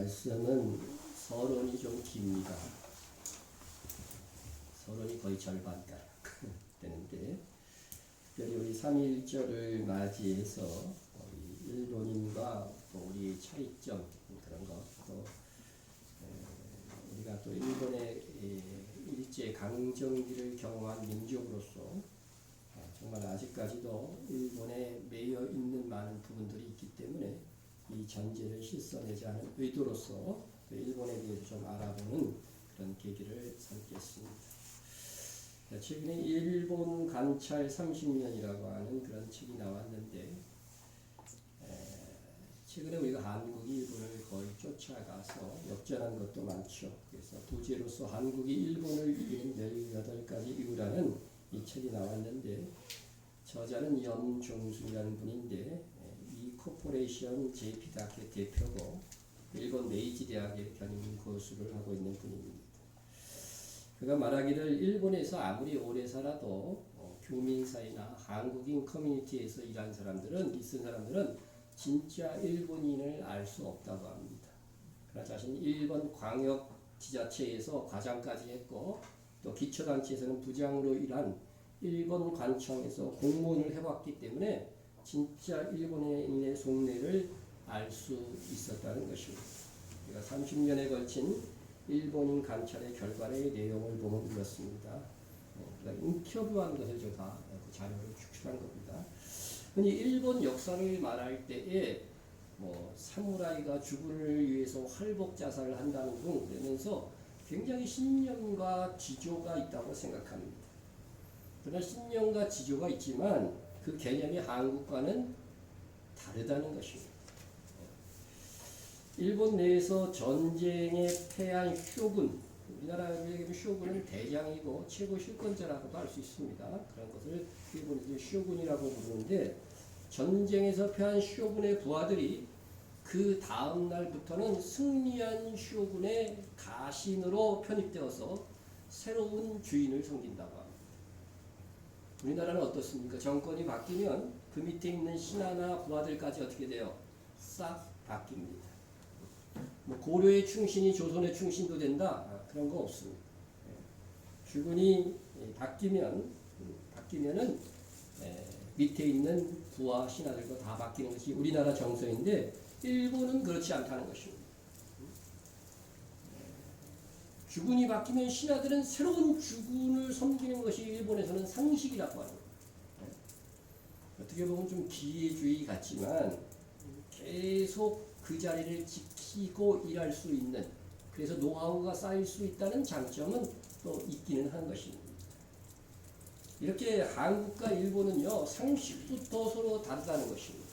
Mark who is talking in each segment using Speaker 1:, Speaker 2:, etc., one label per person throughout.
Speaker 1: 말씀은 서론이 좀 깁니다. 서론이 거의 절반가량 되는데, 특별히 우리 3.1절을 맞이해서 우리 일본인과 또 우리 차이점 그런 것, 또 우리가 또 일본의 일제 강점기를 경험한 민족으로서 정말 아직까지도 일본에 매여 있는 많은 부분들이 있기 때문에 이 전제를 실천하지 않은 의도로서 일본에 대해서 좀 알아보는 그런 계기를 삼겠습니다. 최근에 일본 관찰 30년이라고 하는 그런 책이 나왔는데, 최근에 우리가 한국이 일본을 거의 쫓아가서 역전한 것도 많죠. 그래서 부제로서 한국이 일본을 이긴 18가지 이유라는 이 책이 나왔는데, 저자는 염종순이라는 분인데, 이 코퍼레이션 JP 대표고 일본 메이지 대학의 견인 교수를 하고 있는 분입니다. 그가 말하기를 일본에서 아무리 오래 살아도 교민 사이나 한국인 커뮤니티에서 일한 사람들은 있은 사람들은 진짜 일본인을 알 수 없다고 합니다. 그러나 자신이 일본 광역 지자체에서 과장까지 했고 또 기초단체에서는 부장으로 일한 일본 관청에서 공무원을 해왔기 때문에 진짜 일본인의 속내를 알 수 있었다는 것입니다. 우리가 30년에 걸친 일본인 관찰의 결과의 내용을 보면 이렇습니다. 인터뷰한 것을 제가 그 자료를 축출한 겁니다. 흔히 일본 역사를 말할 때에 사무라이가 주군을 위해서 활복 자살을 한다는 등 그러면서 굉장히 신념과 지조가 있다고 생각합니다. 그러나 신념과 지조가 있지만 그 개념이 한국과는 다르다는 것입니다. 일본 내에서 전쟁에 패한 쇼군, 우리나라에 얘기하면 쇼군은 대장이고 최고 실권자라고도 할 수 있습니다. 그런 것을 일본에서 쇼군이라고 부르는데, 전쟁에서 패한 쇼군의 부하들이 그 다음 날부터는 승리한 쇼군의 가신으로 편입되어서 새로운 주인을 섬긴다고 합니다. 우리나라는 어떻습니까? 정권이 바뀌면 그 밑에 있는 신하나 부하들까지 어떻게 돼요? 싹 바뀝니다. 고려의 충신이 조선의 충신도 된다? 그런 거 없습니다. 주군이 바뀌면은 밑에 있는 부하 신하들과 다 바뀌는 것이 우리나라 정서인데, 일본은 그렇지 않다는 것입니다. 주군이 바뀌면 신하들은 새로운 주군을 섬기는 것이 일본에서는 상식이라고 합니다. 어떻게 보면 좀 기회주의 같지만 계속 그 자리를 지키고 일할 수 있는, 그래서 노하우가 쌓일 수 있다는 장점은 또 있기는 한 것입니다. 이렇게 한국과 일본은요, 상식부터 서로 다르다는 것입니다.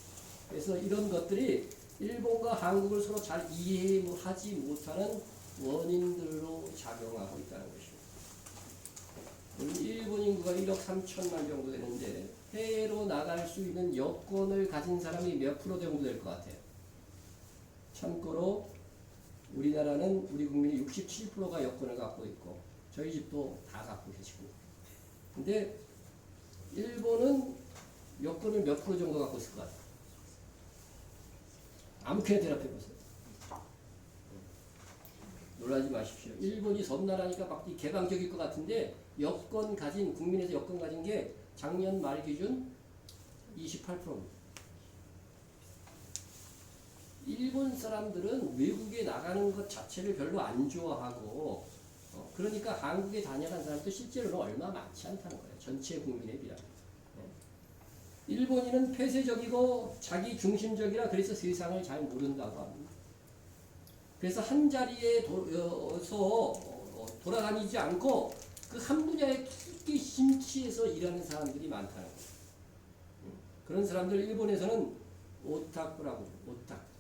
Speaker 1: 그래서 이런 것들이 일본과 한국을 서로 잘 이해하지 못하는 원인들로 작용하고 있다는 것입니다. 일본 인구가 1억 3천만 정도 되는데 해외로 나갈 수 있는 여권을 가진 사람이 몇 프로 정도 될 것 같아요? 참고로 우리나라는 우리 국민의 67%가 여권을 갖고 있고 저희 집도 다 갖고 계시고, 근데 일본은 여권을 몇 프로 정도 갖고 있을 것 같아요? 아무렇게나 대답해 보세요. 놀라지 마십시오. 일본이 섬나라니까 막 개방적일 것 같은데 국민에서 여권 가진 게 작년 말 기준 28%입니다. 일본 사람들은 외국에 나가는 것 자체를 별로 안 좋아하고, 그러니까 한국에 다녀간 사람도 실제로는 얼마 많지 않다는 거예요. 전체 국민에 비하면. 일본인은 폐쇄적이고 자기 중심적이라 그래서 세상을 잘 모른다고 합니다. 그래서 한 자리에 돌아다니지 않고 그 한 분야에 깊게 심취해서 일하는 사람들이 많다는 거예요. 그런 사람들 일본에서는 오타쿠라고, 오타쿠.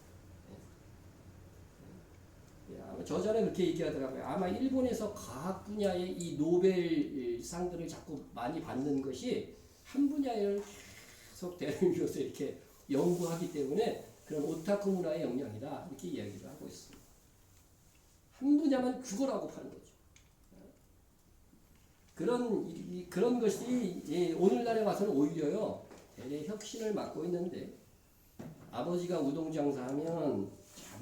Speaker 1: 아마 저자는 그렇게 얘기하더라고요. 아마 일본에서 과학 분야의 이 노벨상들을 자꾸 많이 받는 것이 한 분야를 계속 대리면서 이렇게 연구하기 때문에 그런 오타쿠 문화의 영향이다, 이렇게 이야기를 하고 있습니다. 한 분야만 죽어라고 파는 거죠. 그런 것이 오늘날에 와서는 오히려요, 대대 혁신을 맡고 있는데, 아버지가 우동 장사하면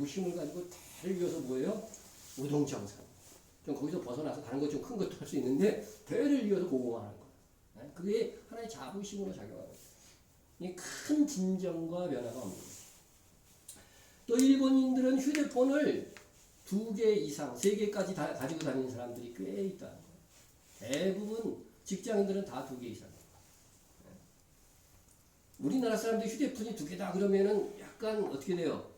Speaker 1: 자부심을 가지고 대를 이어서 뭐예요? 우동정상. 좀 거기서 벗어나서 다른 것 좀 큰 것도 할 수 있는데 대를 이어서 고공하는 거예요. 그게 하나의 자부심으로 작용하는 거예요. 큰 진정과 변화가 없는 거예요. 또 일본인들은 휴대폰을 2개 이상, 3개까지 다 가지고 다니는 사람들이 꽤 있다는 거예요. 대부분 직장인들은 다 2개 이상입니다. 우리나라 사람들이 휴대폰이 2개다 그러면은 약간 어떻게 돼요?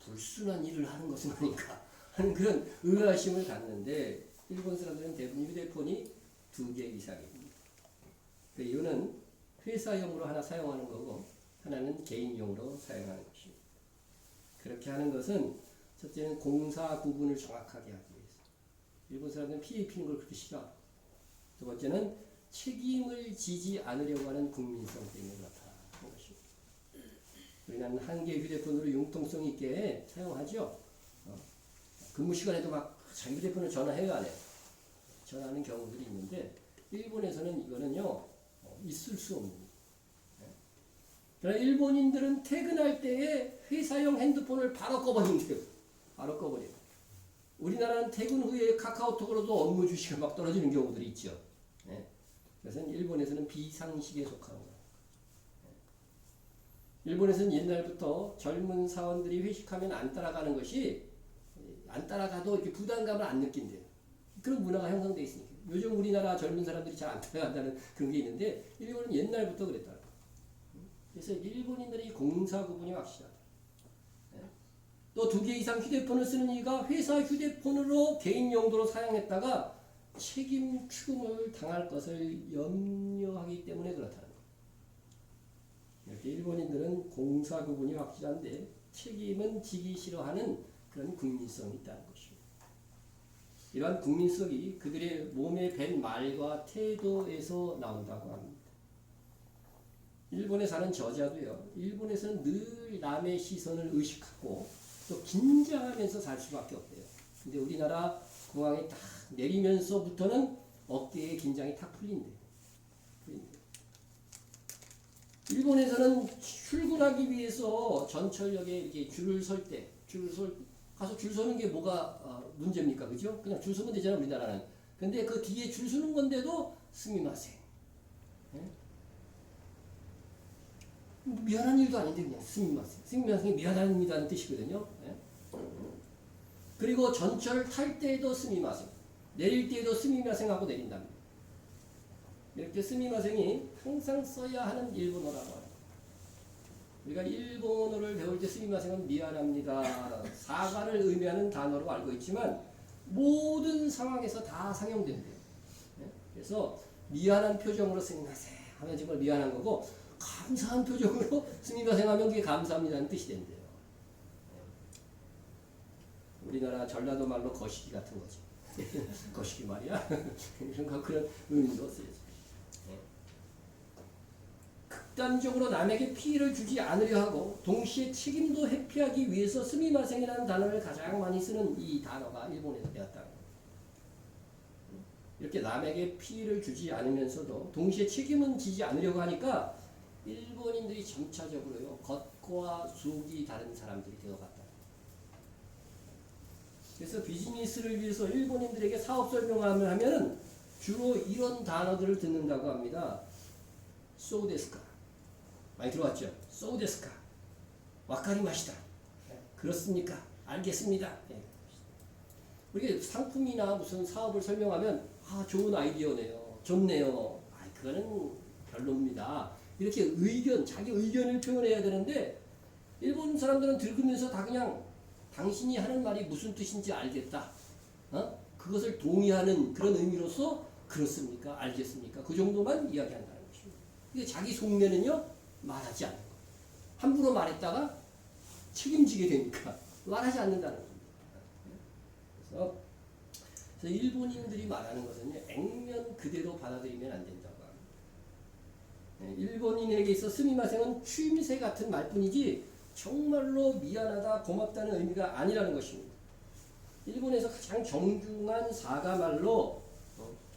Speaker 1: 불순한 일을 하는 것은 아닌가 하는 그런 의아심을 갖는데 일본 사람들은 대부분 휴대폰이 2개 이상입니다. 그 이유는 회사용으로 하나 사용하는 거고 하나는 개인용으로 사용하는 것입니다. 그렇게 하는 것은 첫째는 공사 구분을 정확하게 하기 위해서. 일본 사람들은 피해 입히는 걸 그렇게 싫어하고 두 번째는 책임을 지지 않으려고 하는 국민성 때문에 그렇다는 것입니다. 우리는 한 개의 휴대폰으로 융통성 있게 사용하죠. 근무 시간에도 막 자기 휴대폰을 전화해요, 안 해요? 전화하는 경우들이 있는데 일본에서는 이거는요 있을 수 없는 거예요. 그러나 일본인들은 퇴근할 때에 회사용 핸드폰을 바로 꺼버린대요. 바로 꺼버려요. 우리나라는 퇴근 후에 카카오톡으로도 업무 주시가 막 떨어지는 경우들이 있죠. 그래서 일본에서는 비상식에 속하는 거예요. 일본에서는 옛날부터 젊은 사원들이 회식하면 안 따라가는 것이 안 따라가도 이렇게 부담감을 안 느낀대요. 그런 문화가 형성되어 있으니까. 요즘 우리나라 젊은 사람들이 잘 안 따라간다는 그런 게 있는데 일본은 옛날부터 그랬다. 그래서 일본인들이 공사 구분이 확실하다. 또 2개 이상 휴대폰을 쓰는 이가 회사 휴대폰으로 개인 용도로 사용했다가 책임 추궁을 당할 것을 염려하기 때문에 그렇다는 거예요. 이렇게 일본인들은 공사 구분이 확실한데 책임은 지기 싫어하는 그런 국민성이 있다는 것입니다. 이러한 국민성이 그들의 몸에 밴 말과 태도에서 나온다고 합니다. 일본에 사는 저자도요. 일본에서는 늘 남의 시선을 의식하고 또 긴장하면서 살 수밖에 없대요. 근데 우리나라 공항에 딱 내리면서부터는 어깨에 긴장이 탁 풀린대요. 일본에서는 출근하기 위해서 전철역에 이렇게 줄을 설 때, 가서 줄 서는 게 뭐가 문제입니까? 그죠? 그냥 줄 서면 되잖아, 우리나라는. 근데 그 뒤에 줄 서는 건데도 스미마셍. 미안한 일도 아닌데 그냥 스미마셍. 스미마셍이 미안합니다는 뜻이거든요. 그리고 전철을 탈 때에도 스미마셍. 내릴 때에도 스미마셍 하고 내린답니다. 이렇게 스미마셍이 항상 써야 하는 일본어라고 합니다. 우리가 일본어를 배울 때 스미마셍은 미안합니다, 사과를 의미하는 단어로 알고 있지만 모든 상황에서 다 상용된대요. 그래서 미안한 표정으로 스미마셍 하면 정말 미안한 거고 감사한 표정으로 스미마셍 하면 그게 감사합니다는 뜻이 된대요. 우리나라 전라도 말로 거시기 같은 거죠. 거시기 말이야. 그런 의미로 쓰여져. 극단적으로 남에게 피해를 주지 않으려 하고 동시에 책임도 회피하기 위해서 스미마셍이라는 단어를 가장 많이 쓰는 이 단어가 일본에서 되었다는 거예요. 이렇게 남에게 피해를 주지 않으면서도 동시에 책임은 지지 않으려고 하니까 일본인들이 점차적으로요 겉과 속이 다른 사람들이 되어갔다. 그래서 비즈니스를 위해서 일본인들에게 사업 설명을 하면은 주로 이런 단어들을 듣는다고 합니다. 소데스카. 많이 들어왔죠? 소데스카. 와카리마시다. 그렇습니까? 알겠습니다. 우리가 상품이나 무슨 사업을 설명하면 좋은 아이디어네요. 좋네요. 그거는 별로입니다. 이렇게 자기 의견을 표현해야 되는데 일본 사람들은 들으면서 다 그냥 당신이 하는 말이 무슨 뜻인지 알겠다. 그것을 동의하는 그런 의미로서 그렇습니까? 알겠습니까? 그 정도만 이야기한다는 것입니다. 이게 자기 속내는요 말하지 않는 거예요. 함부로 말했다가 책임지게 되니까 말하지 않는다는 겁니다. 그래서 일본인들이 말하는 것은 액면 그대로 받아들이면 안 된다고 합니다. 일본인에게 있어 스미마셍은 추임새 같은 말뿐이지 정말로 미안하다, 고맙다는 의미가 아니라는 것입니다. 일본에서 가장 정중한 사과말로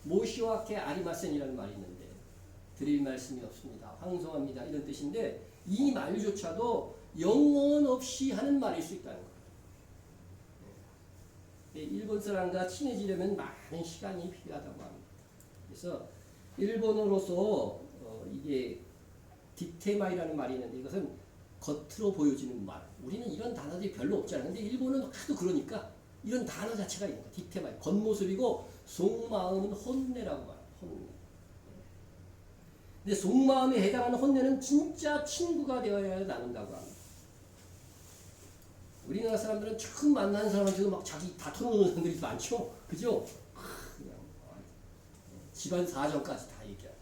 Speaker 1: 모시와케 아리마센이라는 말이 있는데 드릴 말씀이 없습니다, 황송합니다 이런 뜻인데 이 말조차도 영혼 없이 하는 말일 수 있다는 거예요. 일본 사람과 친해지려면 많은 시간이 필요하다고 합니다. 그래서 일본어로서 이게 디테마이라는 말이 있는데 이것은 겉으로 보여지는 말. 우리는 이런 단어들이 별로 없잖아요. 근데 일본은 하도 그러니까 이런 단어 자체가 있는 거야. 디테마이. 겉모습이고 속마음은 혼내라고 말해요. 혼내. 근데 속마음에 해당하는 혼내는 진짜 친구가 되어야 나눈다고 합니다. 우리나라 사람들은 처음 만나는 사람한테도 막 자기 다 털어놓는 사람들이 많죠? 그죠? 그냥 집안 사정까지 다 얘기하고.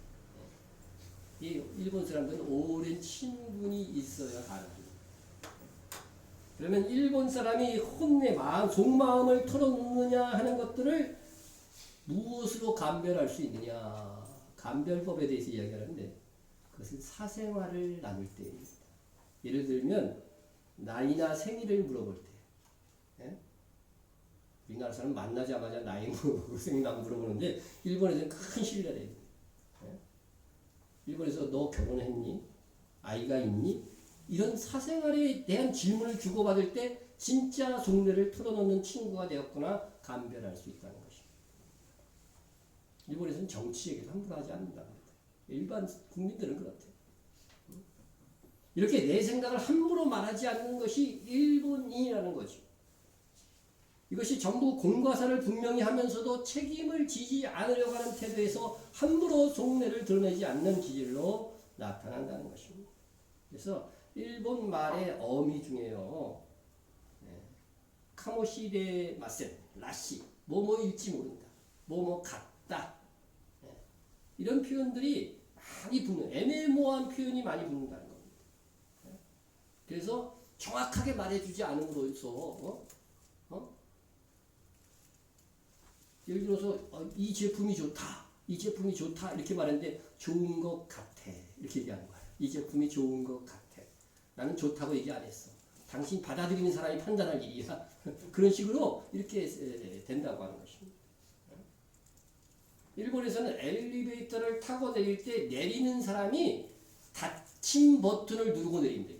Speaker 1: 이 일본 사람들은 오랜 친분이 있어야 가능합니다. 그러면 일본 사람이 혼내 마음, 속마음을 털어놓느냐 하는 것들을 무엇으로 감별할 수 있느냐. 감별법에 대해서 이야기하는데 그것은 사생활을 나눌 때입니다. 예를 들면 나이나 생일을 물어볼 때, 예? 우리나라 사람 만나자마자 나이 물어보고 생일 안 물어보는데 일본에서는 큰 시비가 됩니다. 예? 일본에서 너 결혼했니? 아이가 있니? 이런 사생활에 대한 질문을 주고받을 때 진짜 속내를 털어놓는 친구가 되었거나 감별할 수 있다는 것입니다. 일본에서는 정치 얘기를 함부로 하지 않는답니다. 일반 국민들은 그렇대요. 이렇게 내 생각을 함부로 말하지 않는 것이 일본인이라는 거죠. 이것이 전부 공과사를 분명히 하면서도 책임을 지지 않으려고 하는 태도에서 함부로 속내를 드러내지 않는 기질로 나타난다는 것입니다. 그래서 일본 말의 어미 중에요. 카모시데 마센, 라시, 뭐뭐일지 모른다. 뭐뭐 같다. 이런 표현들이 많이 붙는, 애매모호한 표현이 많이 붙는다는 겁니다. 그래서 정확하게 말해주지 않음으로써 예를 들어서 이 제품이 좋다, 이 제품이 좋다 이렇게 말했는데 좋은 것 같아 이렇게 얘기하는 거야. 이 제품이 좋은 것 같아. 나는 좋다고 얘기 안 했어. 당신 받아들이는 사람이 판단할 일이야. 그런 식으로 이렇게 된다고 하는 것입니다. 일본에서는 엘리베이터를 타고 내릴 때 내리는 사람이 닫힌 버튼을 누르고 내린대.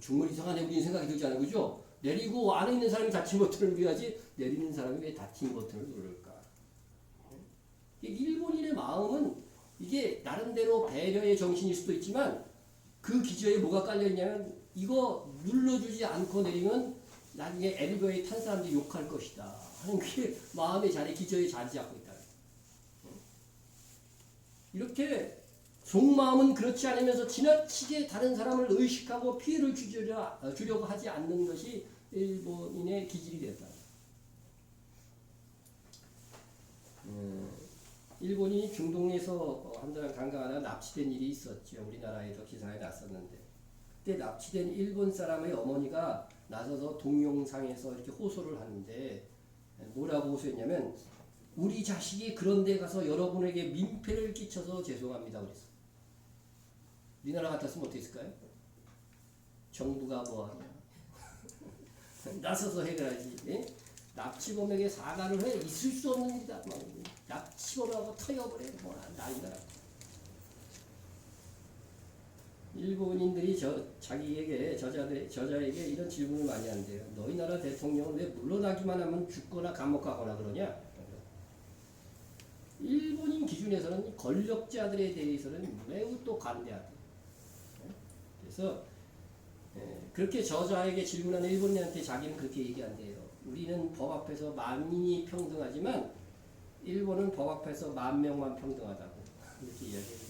Speaker 1: 정말 이상하네 우리는 생각이 들지 않아요. 그죠? 내리고 안에 있는 사람이 닫힌 버튼을 누려야지 내리는 사람이 왜 닫힌 버튼을 누를까? 일본인의 마음은 이게 나름대로 배려의 정신일 수도 있지만 그 기저에 뭐가 깔려있냐면 이거 눌러주지 않고 내리면 나중에 엘리베이터에 탄 사람들이 욕할 것이다 하는 게 마음의 자리, 기저에 자리 잡고 있다. 이렇게 속마음은 그렇지 않으면서 지나치게 다른 사람을 의식하고 피해를 주려고 하지 않는 것이 일본인의 기질이 됐다. 일본이 중동에서 한 사람 강간하다 납치된 일이 있었죠. 우리나라에도 기사에 났었는데 그때 납치된 일본 사람의 어머니가 나서서 동영상에서 이렇게 호소를 하는데 뭐라고 호소했냐면 우리 자식이 그런 데 가서 여러분에게 민폐를 끼쳐서 죄송합니다 그랬어. 우리나라 같았으면 어떻게 했을까요? 정부가 뭐하냐 나서서 해결하지. 예? 납치범에게 사과를 해 있을 수 없는 일이다. 납치범하고 터여버려 난리가 났고. 일본인들이 자기에게 저자에게 이런 질문을 많이 한대요. 너희 나라 대통령은 왜 물러나기만 하면 죽거나 감옥 가거나 그러냐? 일본인 기준에서는 권력자들에 대해서는 매우 또 관대하다. 그래서 그렇게 저자에게 질문하는 일본인한테 자기는 그렇게 얘기한대요. 우리는 법 앞에서 만인이 평등하지만 일본은 법 앞에서 10,000명만 평등하다고 이렇게 이야기합니다.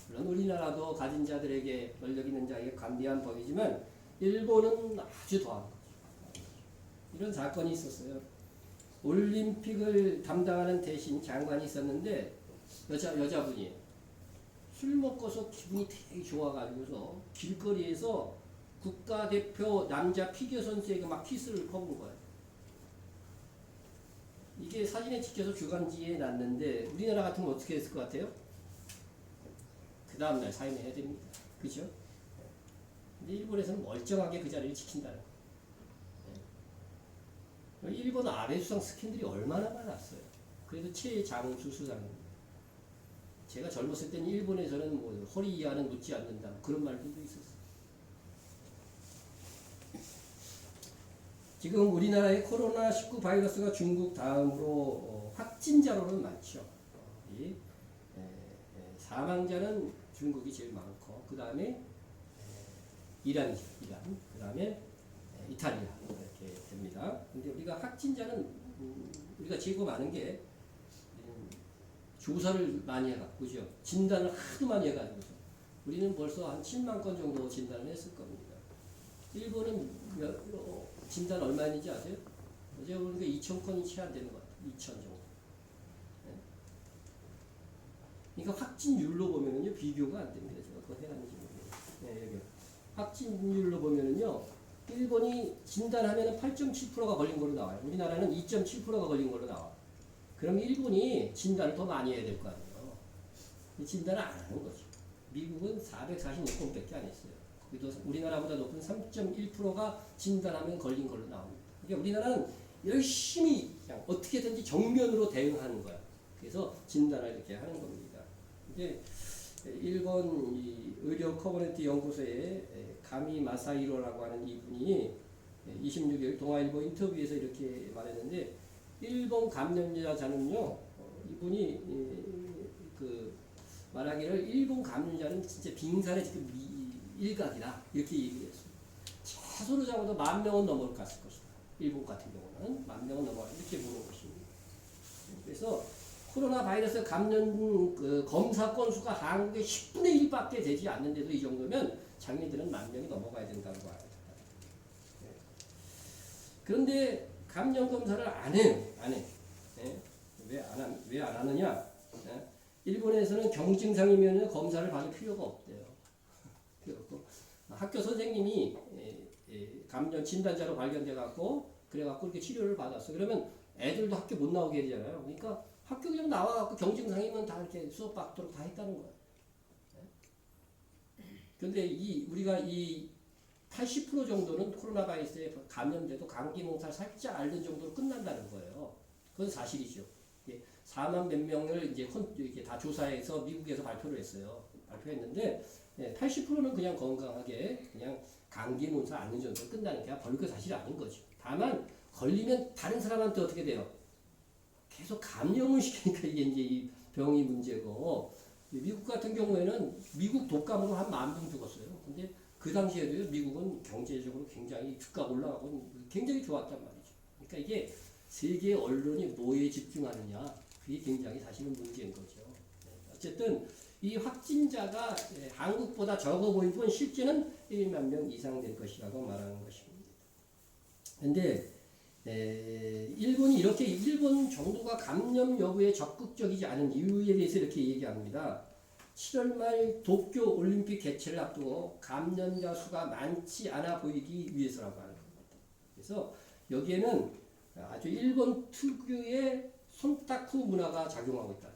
Speaker 1: 물론 우리나라도 가진 자들에게 권력 있는 자에게 관대한 법이지만 일본은 아주 더한 거죠. 이런 사건이 있었어요. 올림픽을 담당하는 대신 장관이 있었는데 여자분이에요. 술 먹고서 기분이 되게 좋아가지고서 길거리에서 국가대표 남자 피겨 선수에게 막 키스를 퍼본 거예요. 이게 사진에 찍혀서 주간지에 났는데 우리나라 같으면 어떻게 했을 것 같아요? 그 다음날 사임해야 됩니다. 그죠? 근데 일본에서는 멀쩡하게 그 자리를 지킨다는 거예요. 일본 아베수상 스캔들이 얼마나 많았어요. 그래도 최장수 수상입니다. 제가 젊었을 때는 일본에서는 뭐 허리 이하는 묻지 않는다 그런 말들도 있었어요. 지금 우리나라의 코로나19 바이러스가 중국 다음으로 확진자로는 많죠. 이 사망자는 중국이 제일 많고 그 다음에 이란이죠. 이란. 그 다음에 이탈리아 이렇게 됩니다. 근데 우리가 확진자는 우리가 제일 많은 게 조사를 많이 해갖고 그죠? 진단을 하도 많이 해가지고서 우리는 벌써 한 7만 건 정도 진단을 했을 겁니다. 일본은 진단 얼마인지 아세요? 어제 보니까 2,000건이 채 안 되는 것 같아요. 2,000 정도. 네. 그러니까 확진율로 보면은요 비교가 안 됩니다. 제가 그거 해놨는지 모르겠어요. 네, 여기 확진율로 보면은요 일본이 진단하면은 8.7%가 걸린 걸로 나와요. 우리나라는 2.7%가 걸린 걸로 나와. 그럼 일본이 진단을 더 많이 해야 될 거 아니에요. 진단을 안 하는 거죠. 미국은 446건밖에 안 했어요. 거기도 우리나라보다 높은 3.1%가 진단하면 걸린 걸로 나옵니다. 그러니까 우리나라는 열심히 그냥 어떻게든지 정면으로 대응하는 거야. 그래서 진단을 이렇게 하는 겁니다. 이제 일본 의료 커뮤니티 연구소의 가미 마사히로라고 하는 이분이 26일 동아일보 인터뷰에서 이렇게 말했는데 일본 감염자는요 이분이 그 말하기를 일본 감염자는 진짜 빙산의 지금 일각이다 이렇게 얘기했어요. 최소로 잡아도 10,000명은 넘을 갔을 것이다. 일본 같은 경우는 10,000명은 넘어 이렇게 보는 것입니다. 그래서 코로나 바이러스 감염 검사 건수가 한국의 10분의 1밖에 되지 않는데도 이 정도면 장애들은 10,000명이 넘어가야 된다고 봐요. 그런데 감염 검사를 안 해요. 안 해. 왜 안 하느냐? 일본에서는 경증상이면 검사를 받을 필요가 없대요. 학교 선생님이 감염 진단자로 발견돼 갖고 그래 갖고 이렇게 치료를 받았어. 그러면 애들도 학교 못 나오게 되잖아요. 그러니까 학교 그냥 나와 갖고 경증상이면 다 이렇게 수업 받도록 다 했다는 거예요. 그런데 우리가 이 80% 정도는 코로나 바이러스에 감염돼도 감기 몽사를 살짝 앓는 정도로 끝난다는 거예요. 그건 사실이죠. 4만 몇 명을 이제 이렇게 다 조사해서 미국에서 발표를 했어요. 발표했는데 80%는 그냥 건강하게 그냥 감기 몽사 앓는 정도로 끝나는 게 별거 사실 아닌 거죠. 다만 걸리면 다른 사람한테 어떻게 돼요? 계속 감염을 시키니까 이게 이제 이 병이 문제고 미국 같은 경우에는 미국 독감으로 한 10,000명 죽었어요. 근데 그 당시에도요, 미국은 경제적으로 굉장히 주가가 올라가고 굉장히 좋았단 말이죠. 그러니까 이게 세계 언론이 뭐에 집중하느냐, 그게 굉장히 사실은 문제인 거죠. 어쨌든 이 확진자가 한국보다 적어 보일 뿐 실제는 1만 명 이상 될 것이라고 말하는 것입니다. 그런데 일본이 이렇게 일본 정부가 감염 여부에 적극적이지 않은 이유에 대해서 이렇게 얘기합니다. 7월 말 도쿄 올림픽 개최를 앞두고 감염자 수가 많지 않아 보이기 위해서라고 하는 겁니다. 그래서 여기에는 아주 일본 특유의 손타쿠 문화가 작용하고 있다.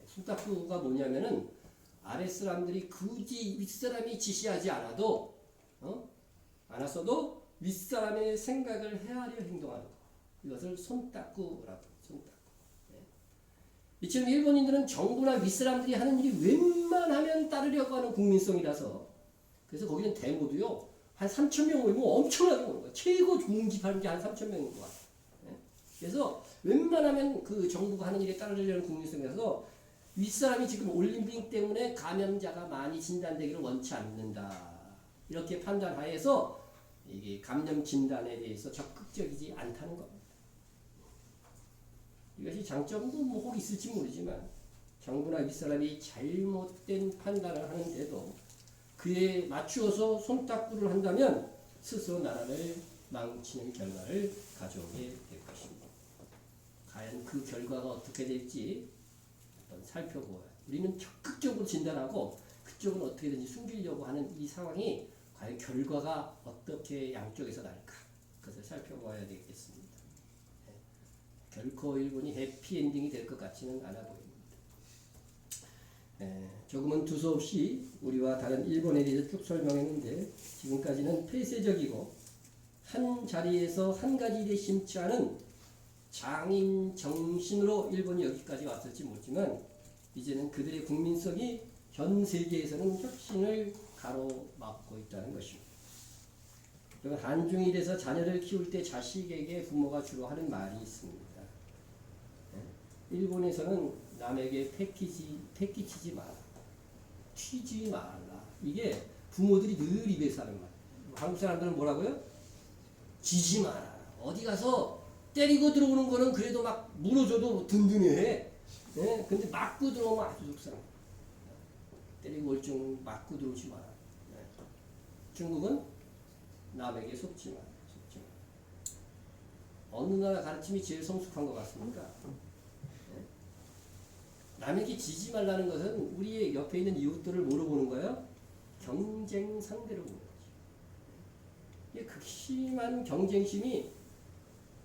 Speaker 1: 손타쿠가 뭐냐면은 아랫사람들이 굳이 윗사람이 지시하지 않았어도 윗사람의 생각을 헤아려 행동하는 것. 이것을 손타쿠라고 합니다. 손타쿠. 이처럼 일본인들은 정부나 윗사람들이 하는 일이 웬만하면 따르려고 하는 국민성이라서 그래서 거기는 데모도요 한 3,000명 모이면 엄청나게 오는 거예요. 최고 좋은 집하는 게 한 3,000명인 것 같아요. 그래서 웬만하면 그 정부가 하는 일에 따르려는 국민성이라서 윗사람이 지금 올림픽 때문에 감염자가 많이 진단되기를 원치 않는다. 이렇게 판단하에서 이게 감염 진단에 대해서 적극적이지 않다는 겁니다. 이것이 장점도 뭐 혹 있을지 모르지만 정부나 윗사람이 잘못된 판단을 하는데도 그에 맞추어서 손따꾸를 한다면 스스로 나라를 망치는 결과를 가져오게 될 것입니다. 과연 그 결과가 어떻게 될지 한번 살펴보아요. 우리는 적극적으로 진단하고 그쪽은 어떻게든지 숨기려고 하는 이 상황이 과연 결과가 어떻게 양쪽에서 날까? 그것을 살펴봐야 되겠습니다. 결코 일본이 해피엔딩이 될 것 같지는 않아 보입니다. 조금은 두서없이 우리와 다른 일본에 대해서 쭉 설명했는데 지금까지는 폐쇄적이고 한 자리에서 한 가지 일에 심취 않은 장인 정신으로 일본이 여기까지 왔을지 모르지만 이제는 그들의 국민성이 전 세계에서는 혁신을 가로막고 있다는 것입니다. 한중이 돼서 자녀를 키울 때 자식에게 부모가 주로 하는 말이 있습니다. 일본에서는 남에게 패기치지 마라. 튀지 말라. 이게 부모들이 늘 입에서 하는 말. 한국 사람들은 뭐라고요? 지지 마라. 어디 가서 때리고 들어오는 거는 그래도 막 물어줘도 든든해. 네? 근데 맞고 들어오면 아주 속상해. 때리고 올정 맞고 들어오지 마라. 네. 중국은 남에게 속지 마라. 속지 마라. 어느 나라 가르침이 제일 성숙한 것 같습니까? 네? 남에게 지지 말라는 것은 우리의 옆에 있는 이웃들을 뭐로 보는 거예요? 경쟁 상대로 보는 거죠. 이 극심한 경쟁심이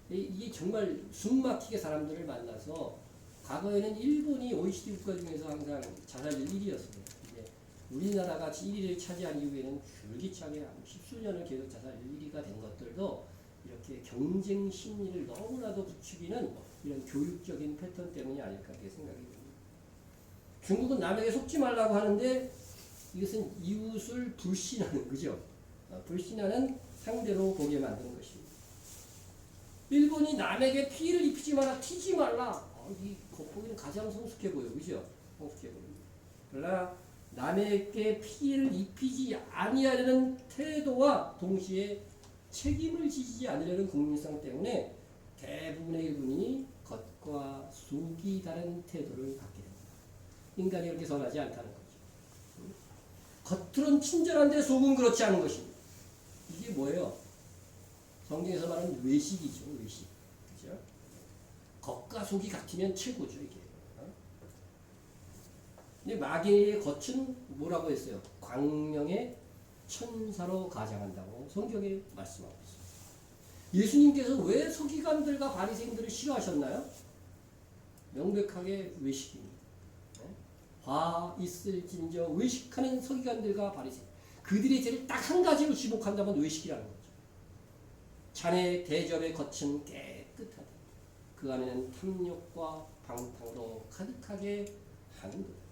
Speaker 1: 이게 정말 숨막히게 사람들을 만나서 과거에는 일본이 OECD 국가 중에서 항상 자살률 1위였어요. 이제 우리나라 같이 1위를 차지한 이후에는 줄기차게 10수년을 계속 자살률 1위가 된 것들도 이렇게 경쟁 심리를 너무나도 부추기는 이런 교육적인 패턴 때문이 아닐까 그렇게 생각이 듭니다. 중국은 남에게 속지 말라고 하는데 이것은 이웃을 불신하는 거죠. 불신하는 상대로 보게 만드는 것입니다. 일본이 남에게 피해를 입히지 마라, 튀지 말라. 이 겉보기는 가장 성숙해 보여, 그죠? 성숙해 보입니다. 그러나 남에게 피해를 입히지 아니하려는 태도와 동시에 책임을 지지 않으려는 국민성 때문에 대부분의 일본이 겉과 속이 다른 태도를 갖게 됩니다. 인간이 그렇게 선하지 않다는 거죠. 겉으로는 친절한데 속은 그렇지 않은 것입니다. 이게 뭐예요? 성경에서 말하는 외식이죠, 외식. 그죠? 겉과 속이 같으면 최고죠, 이게. 근데 마귀의 겉은 뭐라고 했어요? 광명의 천사로 가장한다고 성경에 말씀하고 있어요. 예수님께서 왜 서기관들과 바리새인들을 싫어하셨나요? 명백하게 외식입니다. 화 있을진저 외식하는 서기관들과 바리새인. 그들의 죄를 딱 한 가지로 지목한다면 외식이라는 거죠. 자네 대접의 겉은 깨끗하다. 그 안에는 탐욕과 방탕으로 가득하게 하는 것.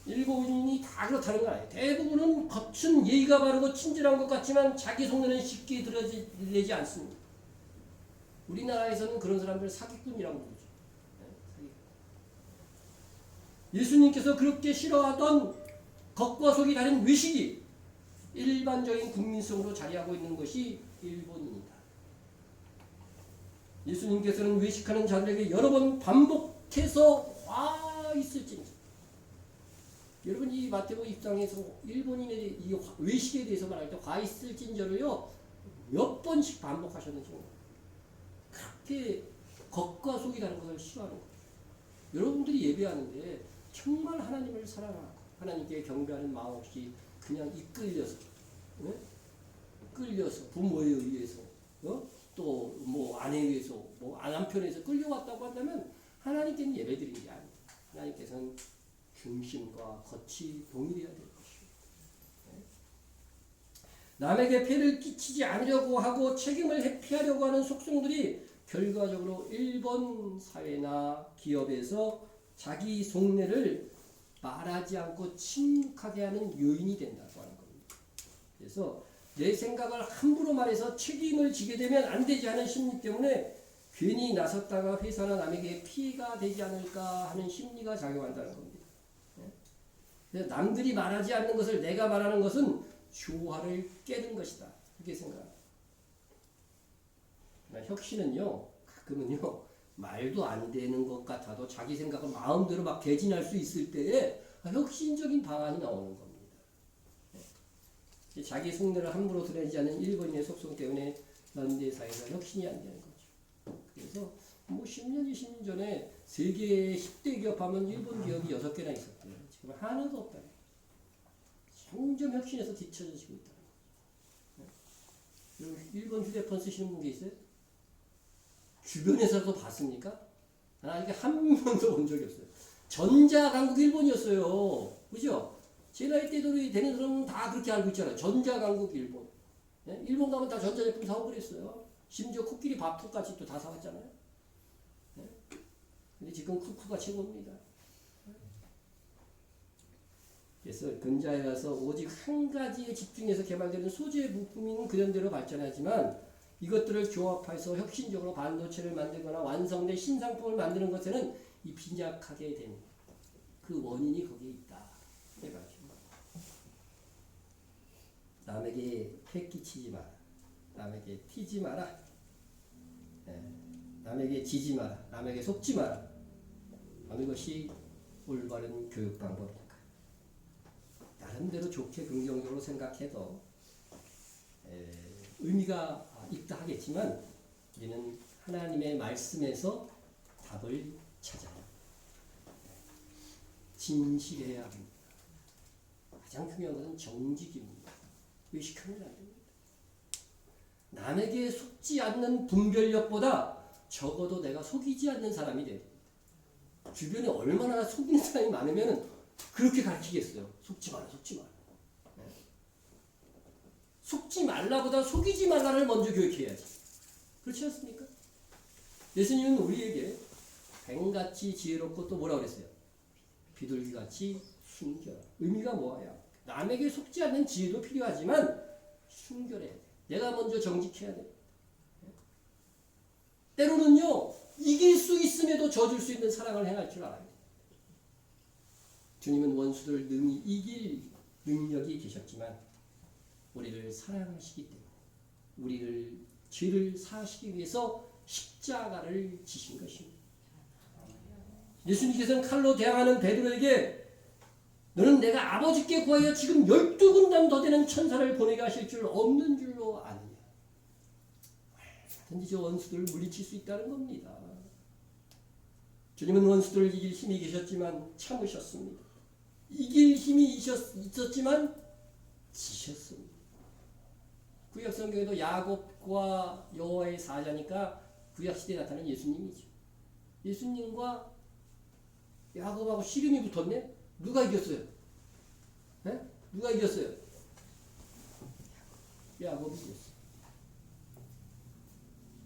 Speaker 1: 일본인이 다 그렇다는 건 아니에요. 대부분은 겉은 예의가 바르고 친절한 것 같지만 자기 속내는 쉽게 드러내지 않습니다. 우리나라에서는 그런 사람들 사기꾼이라고 부르죠. 예수님께서 그렇게 싫어하던 겉과 속이 다른 외식이 일반적인 국민성으로 자리하고 있는 것이 일본입니다. 예수님께서는 외식하는 자들에게 여러 번 반복해서 와 있을진지. 여러분 이 마태복음 24장에서 일본인의 이 외식에 대해서 말할 때 와 있을진저를요 몇 번씩 반복하셨는지 그렇게 겉과 속이 다른 것을 싫어하는 거죠. 여러분들이 예배하는데 정말 하나님을 사랑하고 하나님께 경배하는 마음 없이 그냥 이끌려서 끌려서 부모에 의해서 또 뭐 아내에 의해서 뭐 남편에서 끌려왔다고 한다면 하나님께는 예배드린 게 아닙니다. 하나님께서는 중심과 겉이 동일해야 될 것입니다. 남에게 폐를 끼치지 않으려고 하고 책임을 회피하려고 하는 속성들이 결과적으로 일본 사회나 기업에서 자기 속내를 말하지 않고 침묵하게 하는 요인이 된다고 하는 겁니다. 그래서 내 생각을 함부로 말해서 책임을 지게 되면 안 되지 하는 심리 때문에 괜히 나섰다가 회사나 남에게 피해가 되지 않을까 하는 심리가 작용한다는 겁니다. 그래서 남들이 말하지 않는 것을 내가 말하는 것은 조화를 깨는 것이다. 그렇게 생각합니다. 혁신은요, 가끔은요, 말도 안 되는 것 같아도 자기 생각을 마음대로 막 개진할 수 있을 때에 혁신적인 방안이 나오는 겁니다. 자기 속내를 함부로 드러내지 않는 일본인의 속성 때문에 현대사회가 혁신이 안 되는 거죠. 그래서 뭐 10년, 20년 전에 세계 10대 기업 하면 일본 기업이 6개나 있었대요. 지금 하나도 없다. 점점 혁신에서 뒤처지고 있다는 거죠. 일본 휴대폰 쓰시는 분 계세요? 주변에서도 봤습니까? 아직 한 명도 본 적이 없어요. 전자강국 일본이었어요. 그죠? 제 나이 때도 되는 사람은 다 그렇게 알고 있잖아요. 전자강국 일본. 네? 일본 가면 다 전자제품 사고 그랬어요. 심지어 코끼리 밥통까지 또 다 사왔잖아요. 네? 근데 지금 쿠쿠가 최고입니다. 그래서 근자에 가서 오직 한 가지에 집중해서 개발되는 소재 부품인 그런대로 발전하지만 이것들을 조합해서 혁신적으로 반도체를 만들거나 완성된 신상품을 만드는 것에는 이 빈약하게 된 그 원인이 거기에 있다. 해가지고 남에게 패 끼치지 마라. 남에게 튀지 마라. 남에게 지지 마라. 남에게 속지 마라. 어느 것이 올바른 교육 방법인가. 나름대로 좋게 긍정적으로 생각해도 의미가 있다 하겠지만 우리는 하나님의 말씀에서 답을 찾아야 합니다. 진실해야 합니다. 가장 중요한 것은 정직입니다. 의식하면 안 됩니다. 남에게 속지 않는 분별력보다 적어도 내가 속이지 않는 사람이 돼야 됩니다. 주변에 얼마나 속이는 사람이 많으면 그렇게 가르치겠어요. 속지 마라, 속지 마라. 속지 말라보다 속이지 말라를 먼저 교육해야지. 그렇지 않습니까? 예수님은 우리에게 뱀같이 지혜롭고 또 뭐라고 그랬어요? 비둘기같이 순결. 의미가 뭐예요? 남에게 속지 않는 지혜도 필요하지만 순결해야 돼. 내가 먼저 정직해야 돼. 때로는요, 이길 수 있음에도 져줄 수 있는 사랑을 행할 줄 알아야 돼. 주님은 원수들을 능히 이길 능력이 계셨지만 우리를 사랑하시기 때문에 우리를 죄를 사하시기 위해서 십자가를 지신 것입니다. 예수님께서는 칼로 대항하는 베드로에게 너는 내가 아버지께 구하여 지금 12군단 더 되는 천사를 보내게 하실 줄 없는 줄로 아느냐. 얼마든지 저 원수들을 물리칠 수 있다는 겁니다. 주님은 원수들을 이길 힘이 계셨지만 참으셨습니다. 이길 힘이 있었지만 지셨습니다. 구약성경에도 야곱과 여호와의 사자니까 구약시대에 나타나는 예수님이죠. 예수님과 야곱하고 씨름이 붙었네? 누가 이겼어요? 네? 누가 이겼어요? 야곱이 이겼어요.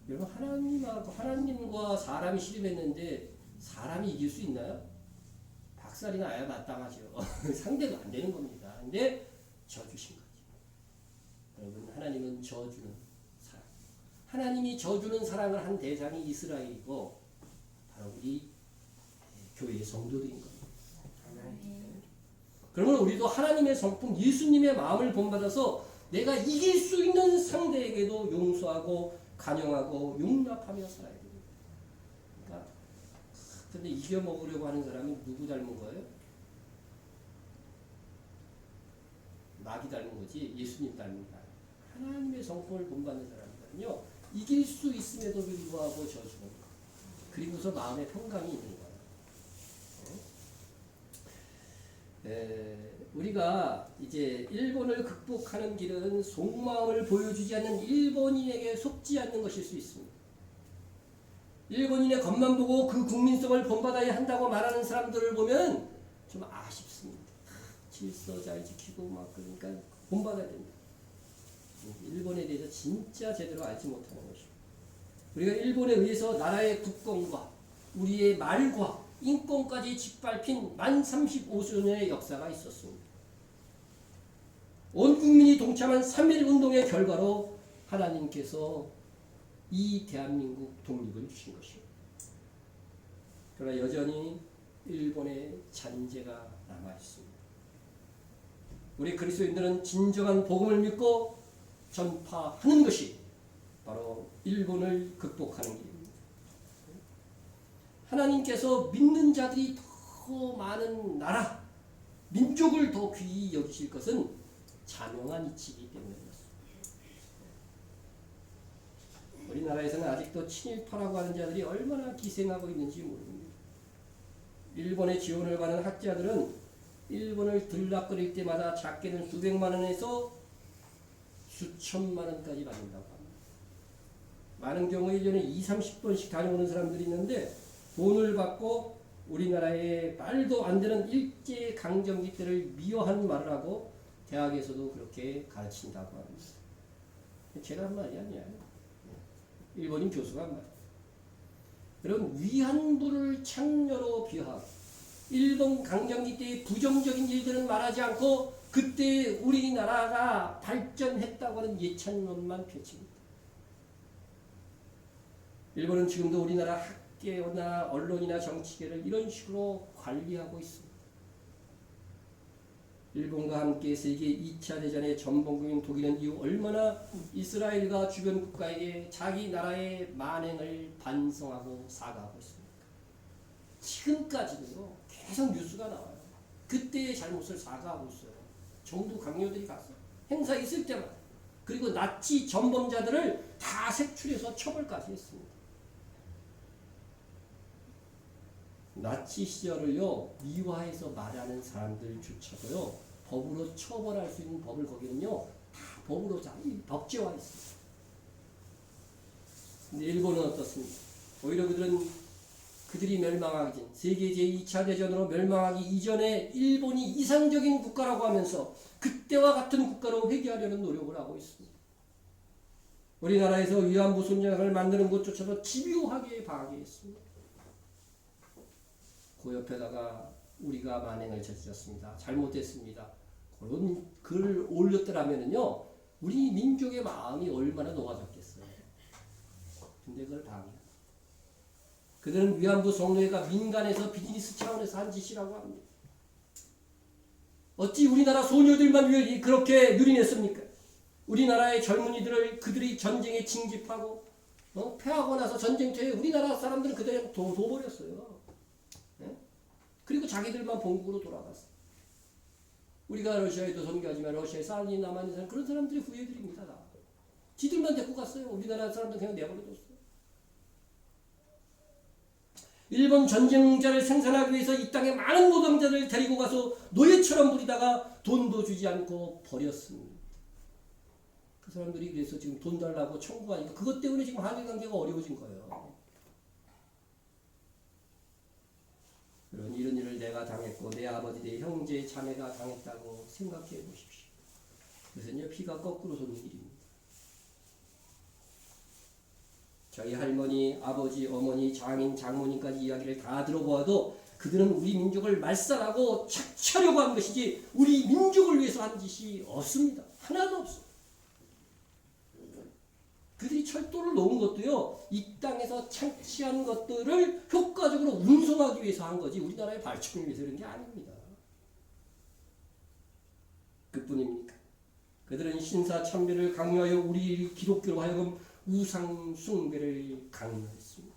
Speaker 1: 여러분, 하나님과 사람이 씨름했는데 사람이 이길 수 있나요? 박살이 나야 마땅하죠. 상대가 안 되는 겁니다. 근데 져주신 거죠. 여러분, 하나님은 져주는 사랑. 하나님이 져주는 사랑을 한 대상이 이스라엘이고 바로 우리 교회의 성도들인 겁니다. 그러면 우리도 하나님의 성품, 예수님의 마음을 본받아서 내가 이길 수 있는 상대에게도 용서하고 간영하고 용납하며 살아야 됩니다. 그러니까 근데 이겨먹으려고 하는 사람은 누구 닮은 거예요? 마귀 닮은 거지 예수님 닮은 거 아니에요. 하나님의 성품을 본받는 사람들은요, 이길 수 있음에도 불구하고 져주는 거. 그리고서 마음의 평강이 있는 거예요. 우리가 이제 일본을 극복하는 길은 속마음을 보여주지 않는 일본인에게 속지 않는 것일 수 있습니다. 일본인의 겉만 보고 그 국민성을 본받아야 한다고 말하는 사람들을 보면 좀 아쉽습니다. 질서 잘 지키고 막 그러니까 본받아야 됩니다. 일본에 대해서 진짜 제대로 알지 못하는 것이고, 우리가 일본에 의해서 나라의 국권과 우리의 말과 인권까지 짓밟힌 만 35년의 역사가 있었습니다. 온 국민이 동참한 3.1운동의 결과로 하나님께서 이 대한민국 독립을 주신 것입니다. 그러나 여전히 일본의 잔재가 남아있습니다. 우리 그리스도인들은 진정한 복음을 믿고 전파하는 것이 바로 일본을 극복하는 길입니다. 하나님께서 믿는 자들이 더 많은 나라, 민족을 더 귀히 여기실 것은 자명한 이치이기 때문이었습니다. 우리나라에서는 아직도 친일파라고 하는 자들이 얼마나 기생하고 있는지 모릅니다. 일본의 지원을 받은 학자들은 일본을 들락거릴 때마다 작게는 수백만 원에서 수천만 원까지 받는다고 합니다. 많은 경우에 1년에 20-30번씩 다녀오는 사람들이 있는데 돈을 받고 우리나라의 말도 안 되는 일제강점기 때를 미워하는 말을 하고 대학에서도 그렇게 가르친다고 합니다. 제가 한 말이 아니에요. 일본인 교수가 한 말. 여러분, 위안부를 창녀로 비하하고 일본 강점기 때의 부정적인 일들은 말하지 않고 그때 우리나라가 발전했다고 하는 예찬론만 펼칩니다. 일본은 지금도 우리나라 학계나 언론이나 정치계를 이런 식으로 관리하고 있습니다. 일본과 함께 세계 2차 대전의 전범국인 독일은 이후 얼마나 이스라엘과 주변 국가에게 자기 나라의 만행을 반성하고 사과하고 있습니까? 지금까지도요 계속 뉴스가 나와요. 그때의 잘못을 사과하고 있어요. 정부 강요들이 가서 행사 있을 때마다. 그리고 나치 전범자들을 다 색출해서 처벌까지 했습니다. 나치 시절을요 미화해서 말하는 사람들조차도요 법으로 처벌할 수 있는 법을 거기는요 다 법으로 법제화 있습니다. 근데 일본은 어떻습니까? 오히려 그들이 멸망하기 전 세계 제2차 대전으로 멸망하기 이전에 일본이 이상적인 국가라고 하면서 그때와 같은 국가로 회귀하려는 노력을 하고 있습니다. 우리나라에서 위안부 손장을 만드는 것조차도 집요하게 방해했습니다. 그 옆에다가 우리가 만행을 저질렀습니다. 잘못했습니다. 그런 글을 올렸더라면요, 우리 민족의 마음이 얼마나 녹아졌겠어요. 근데 그걸 방해합니다. 그들은 위안부 성노예가 민간에서 비즈니스 차원에서 한 짓이라고 합니다. 어찌 우리나라 소녀들만 그렇게 누리냈습니까? 우리나라의 젊은이들을 그들이 전쟁에 징집하고 패하고 나서 전쟁터에 우리나라 사람들은 그대로 둬버렸어요. 그리고 자기들만 본국으로 돌아갔어요. 우리가 러시아에도 선교하지만 러시아에 싸우니 남아있는 사람 그런 사람들이 후예들입니다. 다. 지들만 데리고 갔어요. 우리나라 사람들 그냥 내버려뒀어요. 일본 전쟁자를 생산하기 위해서 이 땅에 많은 노동자들을 데리고 가서 노예처럼 부리다가 돈도 주지 않고 버렸습니다. 그 사람들이 그래서 지금 돈 달라고 청구하니까 그것 때문에 지금 한일 관계가 어려워진 거예요. 이런 일을 내가 당했고 내 아버지 내 형제 자매가 당했다고 생각해 보십시오. 그래서 피가 거꾸로 솟는 일입니다. 저희 할머니, 아버지, 어머니, 장인, 장모님까지 이야기를 다 들어보아도 그들은 우리 민족을 말살하고 착취하려고 한 것이지 우리 민족을 위해서 한 짓이 없습니다. 하나도 없습니다. 그들이 철도를 놓은 것도요, 이 땅에서 착취한 것들을 효과적으로 운송하기 위해서 한 거지 우리나라의 발전을 위해서 그런 게 아닙니다. 그뿐입니까? 그들은 신사참배를 강요하여 우리 기독교로 하여금 우상 숭배를 강요했습니다.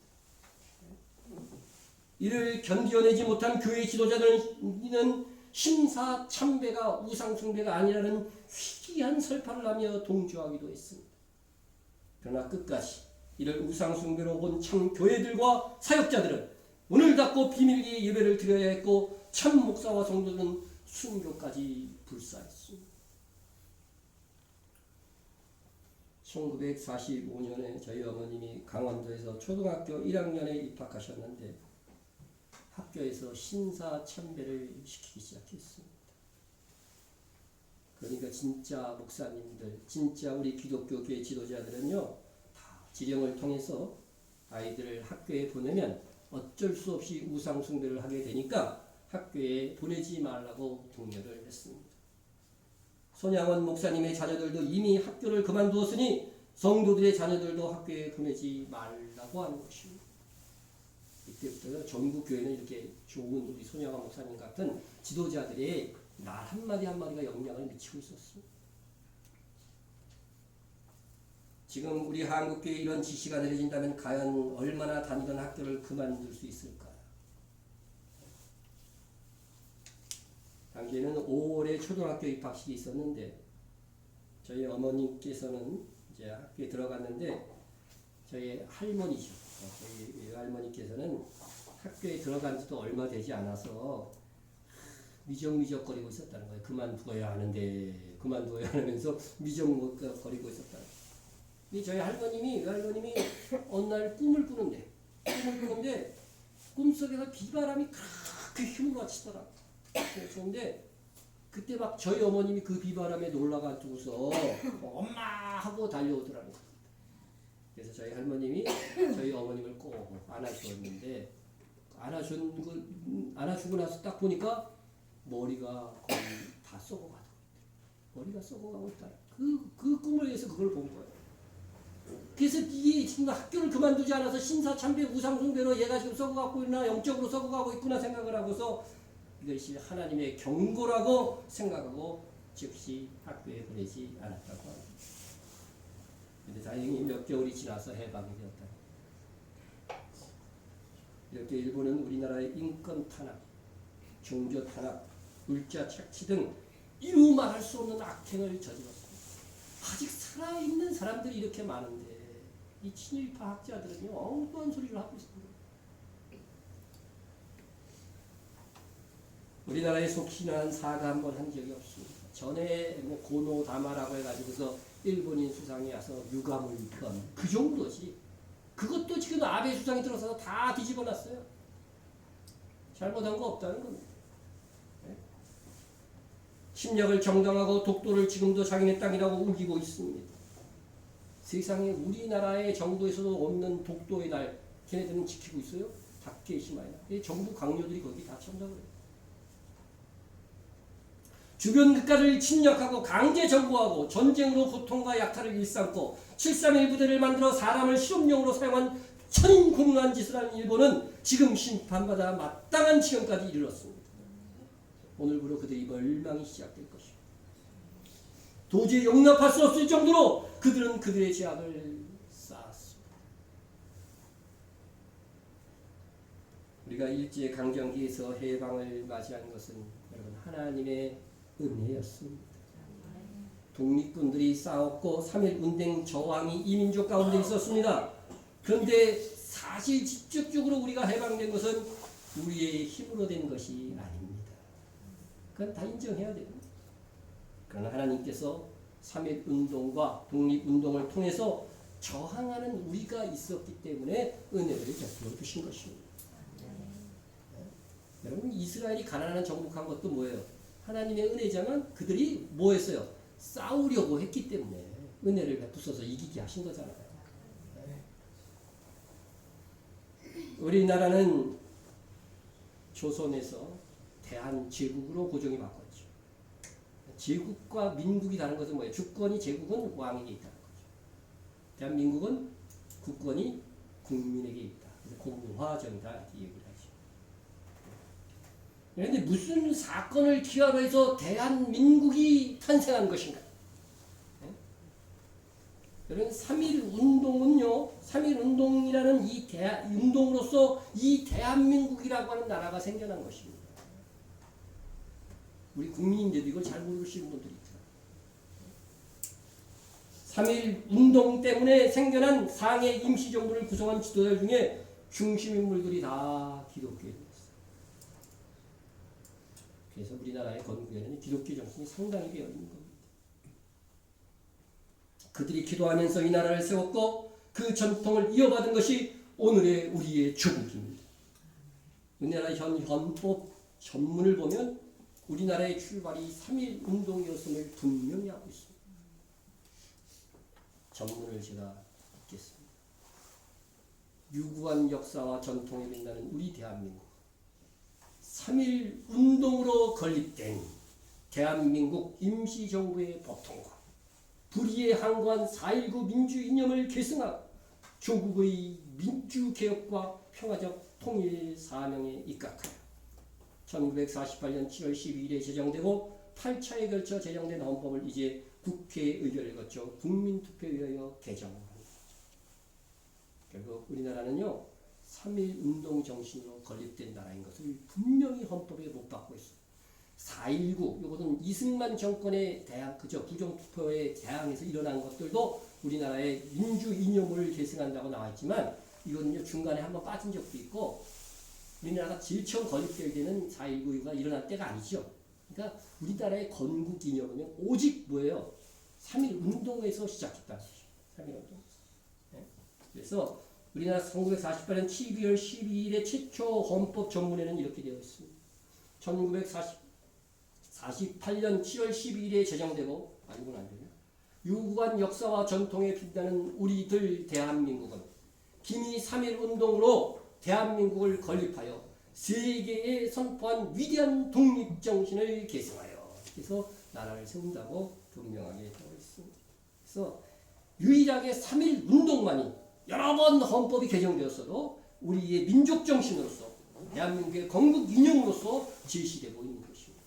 Speaker 1: 이를 견뎌내지 못한 교회 지도자들은 신사참배가 우상 숭배가 아니라는 희귀한 설파를 하며 동조하기도 했습니다. 그러나 끝까지 이를 우상 숭배로 본 참 교회들과 사역자들은 오늘 닫고 비밀리에 예배를 드려야 했고 참 목사와 성도들은 순교까지 불사했습니다. 1945년에 저희 어머님이 강원도에서 초등학교 1학년에 입학하셨는데 학교에서 신사참배를 시키기 시작했습니다. 그러니까 진짜 목사님들, 진짜 우리 기독교계 지도자들은요, 다 지령을 통해서 아이들을 학교에 보내면 어쩔 수 없이 우상 숭배를 하게 되니까 학교에 보내지 말라고 독려를 했습니다. 손양원 목사님의 자녀들도 이미 학교를 그만두었으니 성도들의 자녀들도 학교에 보내지 말라고 하는 것입니다. 이때부터 전국 교회는 이렇게 좋은 우리 손양원 목사님 같은 지도자들의 말 한마디 한마디가 영향을 미치고 있었습니다. 지금 우리 한국교회에 이런 지시가 내려진다면 과연 얼마나 다니던 학교를 그만둘 수 있을까요? 당시에는 5월에 초등학교 입학식이 있었는데 저희 어머니께서는 이제 학교에 들어갔는데 저희 할머니죠. 저희 할머니께서는 학교에 들어간 지도 얼마 되지 않아서 미적미적거리고 있었다는 거예요. 그만두어야 하는데 그만두어야 하면서 미적거리고 있었다는 거예요. 근데 저희 할머님이 어느 날 꿈을 꾸는데 꿈속에서 비바람이 그렇게 휘몰아치더라고요. 그런데 그때 막 저희 어머님이 그 비바람에 놀라가지고서 엄마 하고 달려오더라고요. 그래서 저희 할머님이 저희 어머님을 꼭 안아주었는데 안아주고 나서 딱 보니까 머리가 거의 다 썩어가고 머리가 썩어가고 있다. 그 꿈을 위해서 그걸 본 거예요. 그래서 이게 지금 학교를 그만두지 않아서 신사참배 우상숭배로 얘가 지금 썩어가고 있나 영적으로 썩어가고 있구나 생각을 하고서 이것이 하나님의 경고라고 생각하고 즉시 학교에 보내지 않았다고 합니다. 그런데 다행히 몇 개월이 지나서 해방이 되었다. 이렇게 일본은 우리나라의 인권 탄압, 종교 탄압, 물자 착취 등 이루 말할 수 없는 악행을 저질렀습니다. 아직 살아있는 사람들이 이렇게 많은데 이 친일파 학자들은요 엉뚱한 소리를 하고 있습니다. 우리나라에 속히 난 사과 한번 한 적이 없습니다. 전에 뭐 고노다마라고 해가지고서 일본인 수상이 와서 유감을 표한 그 정도지. 그것도 지금 아베 수상이 들어서서 다 뒤집어 놨어요. 잘못한 거 없다는 겁니다. 네? 침략을 정당하고 독도를 지금도 자기네 땅이라고 우기고 있습니다. 세상에 우리나라의 정부에서도 없는 독도의 날 걔네들은 지키고 있어요? 다케시마야. 정부 강요들이 거기 다 참석을 해요. 주변 국가를 침략하고 강제 점거하고 전쟁으로 고통과 약탈을 일삼고 7.3.1 부대를 만들어 사람을 실험용으로 사용한 천인공노한 짓을 한 일본은 지금 심판받아 마땅한 지경까지 이르렀습니다. 오늘부로 그들이 멸망이 시작될 것입니다. 도저히 용납할 수 없을 정도로 그들은 그들의 죄악을 쌓았습니다. 우리가 일제강점기에서 해방을 맞이한 것은 여러분 하나님의 은혜였습니다. 독립군들이 싸웠고 3.1운동 저항이 이민족 가운데 있었습니다. 그런데 사실 직접적으로 우리가 해방된 것은 우리의 힘으로 된 것이 아닙니다. 그건 다 인정해야 됩니다. 그러나 하나님께서 3.1운동과 독립운동을 통해서 저항하는 우리가 있었기 때문에 은혜를 베풀어 주신 것입니다. 여러분 이스라엘이 가나안을 정복한 것도 뭐예요? 하나님의 은혜지만 그들이 뭐 했어요? 싸우려고 했기 때문에 은혜를 베푸셔서 이기게 하신 거잖아요. 우리나라는 조선에서 대한제국으로 고정이 바꿨죠. 제국과 민국이 다른 것은 뭐예요? 주권이 제국은 왕에게 있다는 거죠. 대한민국은 국권이 국민에게 있다. 그래서 공화정이다 이렇게 얘기를 하죠. 그런데 무슨 사건을 기하로 해서 대한민국이 탄생한 것인가? 여러분 3.1운동은요. 3.1운동이라는 이 운동으로서 이 대한민국이라고 하는 나라가 생겨난 것입니다. 우리 국민인데도 이걸 잘 모르시는 분들이 있어요. 3.1운동 때문에 생겨난 상해 임시정부를 구성한 지도자들 중에 중심인물들이 다 기독교인이었어요. 그래서 우리나라의 건국에는 기독교 정신이 상당히 배어 있는 겁니다. 그들이 기도하면서 이 나라를 세웠고 그 전통을 이어받은 것이 오늘의 우리의 조국입니다. 우리나라 현 헌법 전문을 보면 우리나라의 출발이 3.1운동이었음을 분명히 하고 있습니다. 전문을 제가 읽겠습니다. 유구한 역사와 전통에 빛나는 우리 대한민국 3.1운동으로 건립된 대한민국 임시정부의 보통과 불의에 항거한 4.19 민주이념을 계승하고 조국의 민주개혁과 평화적 통일 사명에 입각하여 1948년 7월 12일에 제정되고 8차에 걸쳐 제정된 헌법을 이제 국회 의결을 거쳐 국민투표에 의하여 개정합니다. 결국 우리나라는요 3.1운동 정신으로 건립된 나라인 것을 분명히 헌법에 못 박고 있습니다. 4.19 이것은 이승만 정권에 대한 그저 부정투표에 대항해서 일어난 것들도 우리나라의 민주 이념을 계승한다고 나와 있지만 이거는요 중간에 한번 빠진 적도 있고 우리나라가 제일 처음 건립될 때는 4.19가 일어날 때가 아니죠. 그러니까 우리나라의 건국 이념은요 오직 뭐예요? 3.1운동에서 시작했다는 것이죠. 3.1운동. 네? 그래서 우리나라 1948년 12월 12일에 최초 헌법 전문에는 이렇게 되어 있습니다. 1948년 7월 12일에 제정되고 이건 안 되냐? 유구한 역사와 전통에 빛나는 우리들 대한민국은 기미 3.1운동으로 대한민국을 건립하여 세계에 선포한 위대한 독립정신을 계승하여 그래서 나라를 세운다고 분명하게 되어 있습니다. 그래서 유일하게 3.1 운동만이 여러 번 헌법이 개정되었어도 우리의 민족정신으로서 대한민국의 건국 인형으로서 제시되고 있는 것입니다.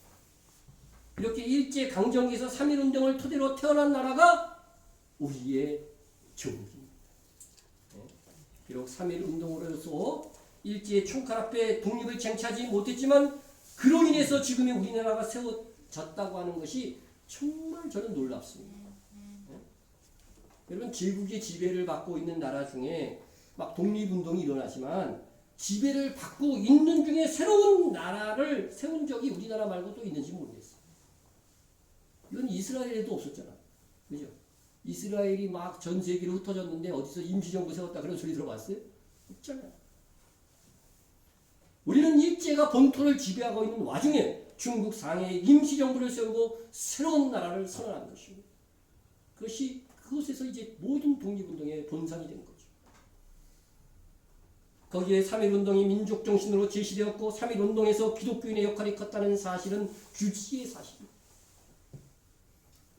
Speaker 1: 이렇게 일제강점기에서 3.1 운동을 토대로 태어난 나라가 우리의 조국입니다. 비록 3.1 운동으로서 일제의 총칼 앞에 독립을 쟁취하지 못했지만 그로 인해서 지금의 우리나라가 세워졌다고 하는 것이 정말 저는 놀랍습니다. 여러분 제국의 지배를 받고 있는 나라 중에 막 독립운동이 일어나지만 지배를 받고 있는 중에 새로운 나라를 세운 적이 우리나라 말고 또 있는지 모르겠어요. 이건 이스라엘에도 없었잖아. 그죠? 이스라엘이 막 전 세계로 흩어졌는데 어디서 임시정부 세웠다 그런 소리 들어봤어요? 없잖아요. 우리는 일제가 본토를 지배하고 있는 와중에 중국 상해에 임시정부를 세우고 새로운 나라를 선언한 것입니다. 그것에서 이제 모든 독립운동의 본산이 된 거죠. 거기에 3.1운동이 민족정신으로 제시되었고 3.1운동에서 기독교인의 역할이 컸다는 사실은 규지의 사실입니다.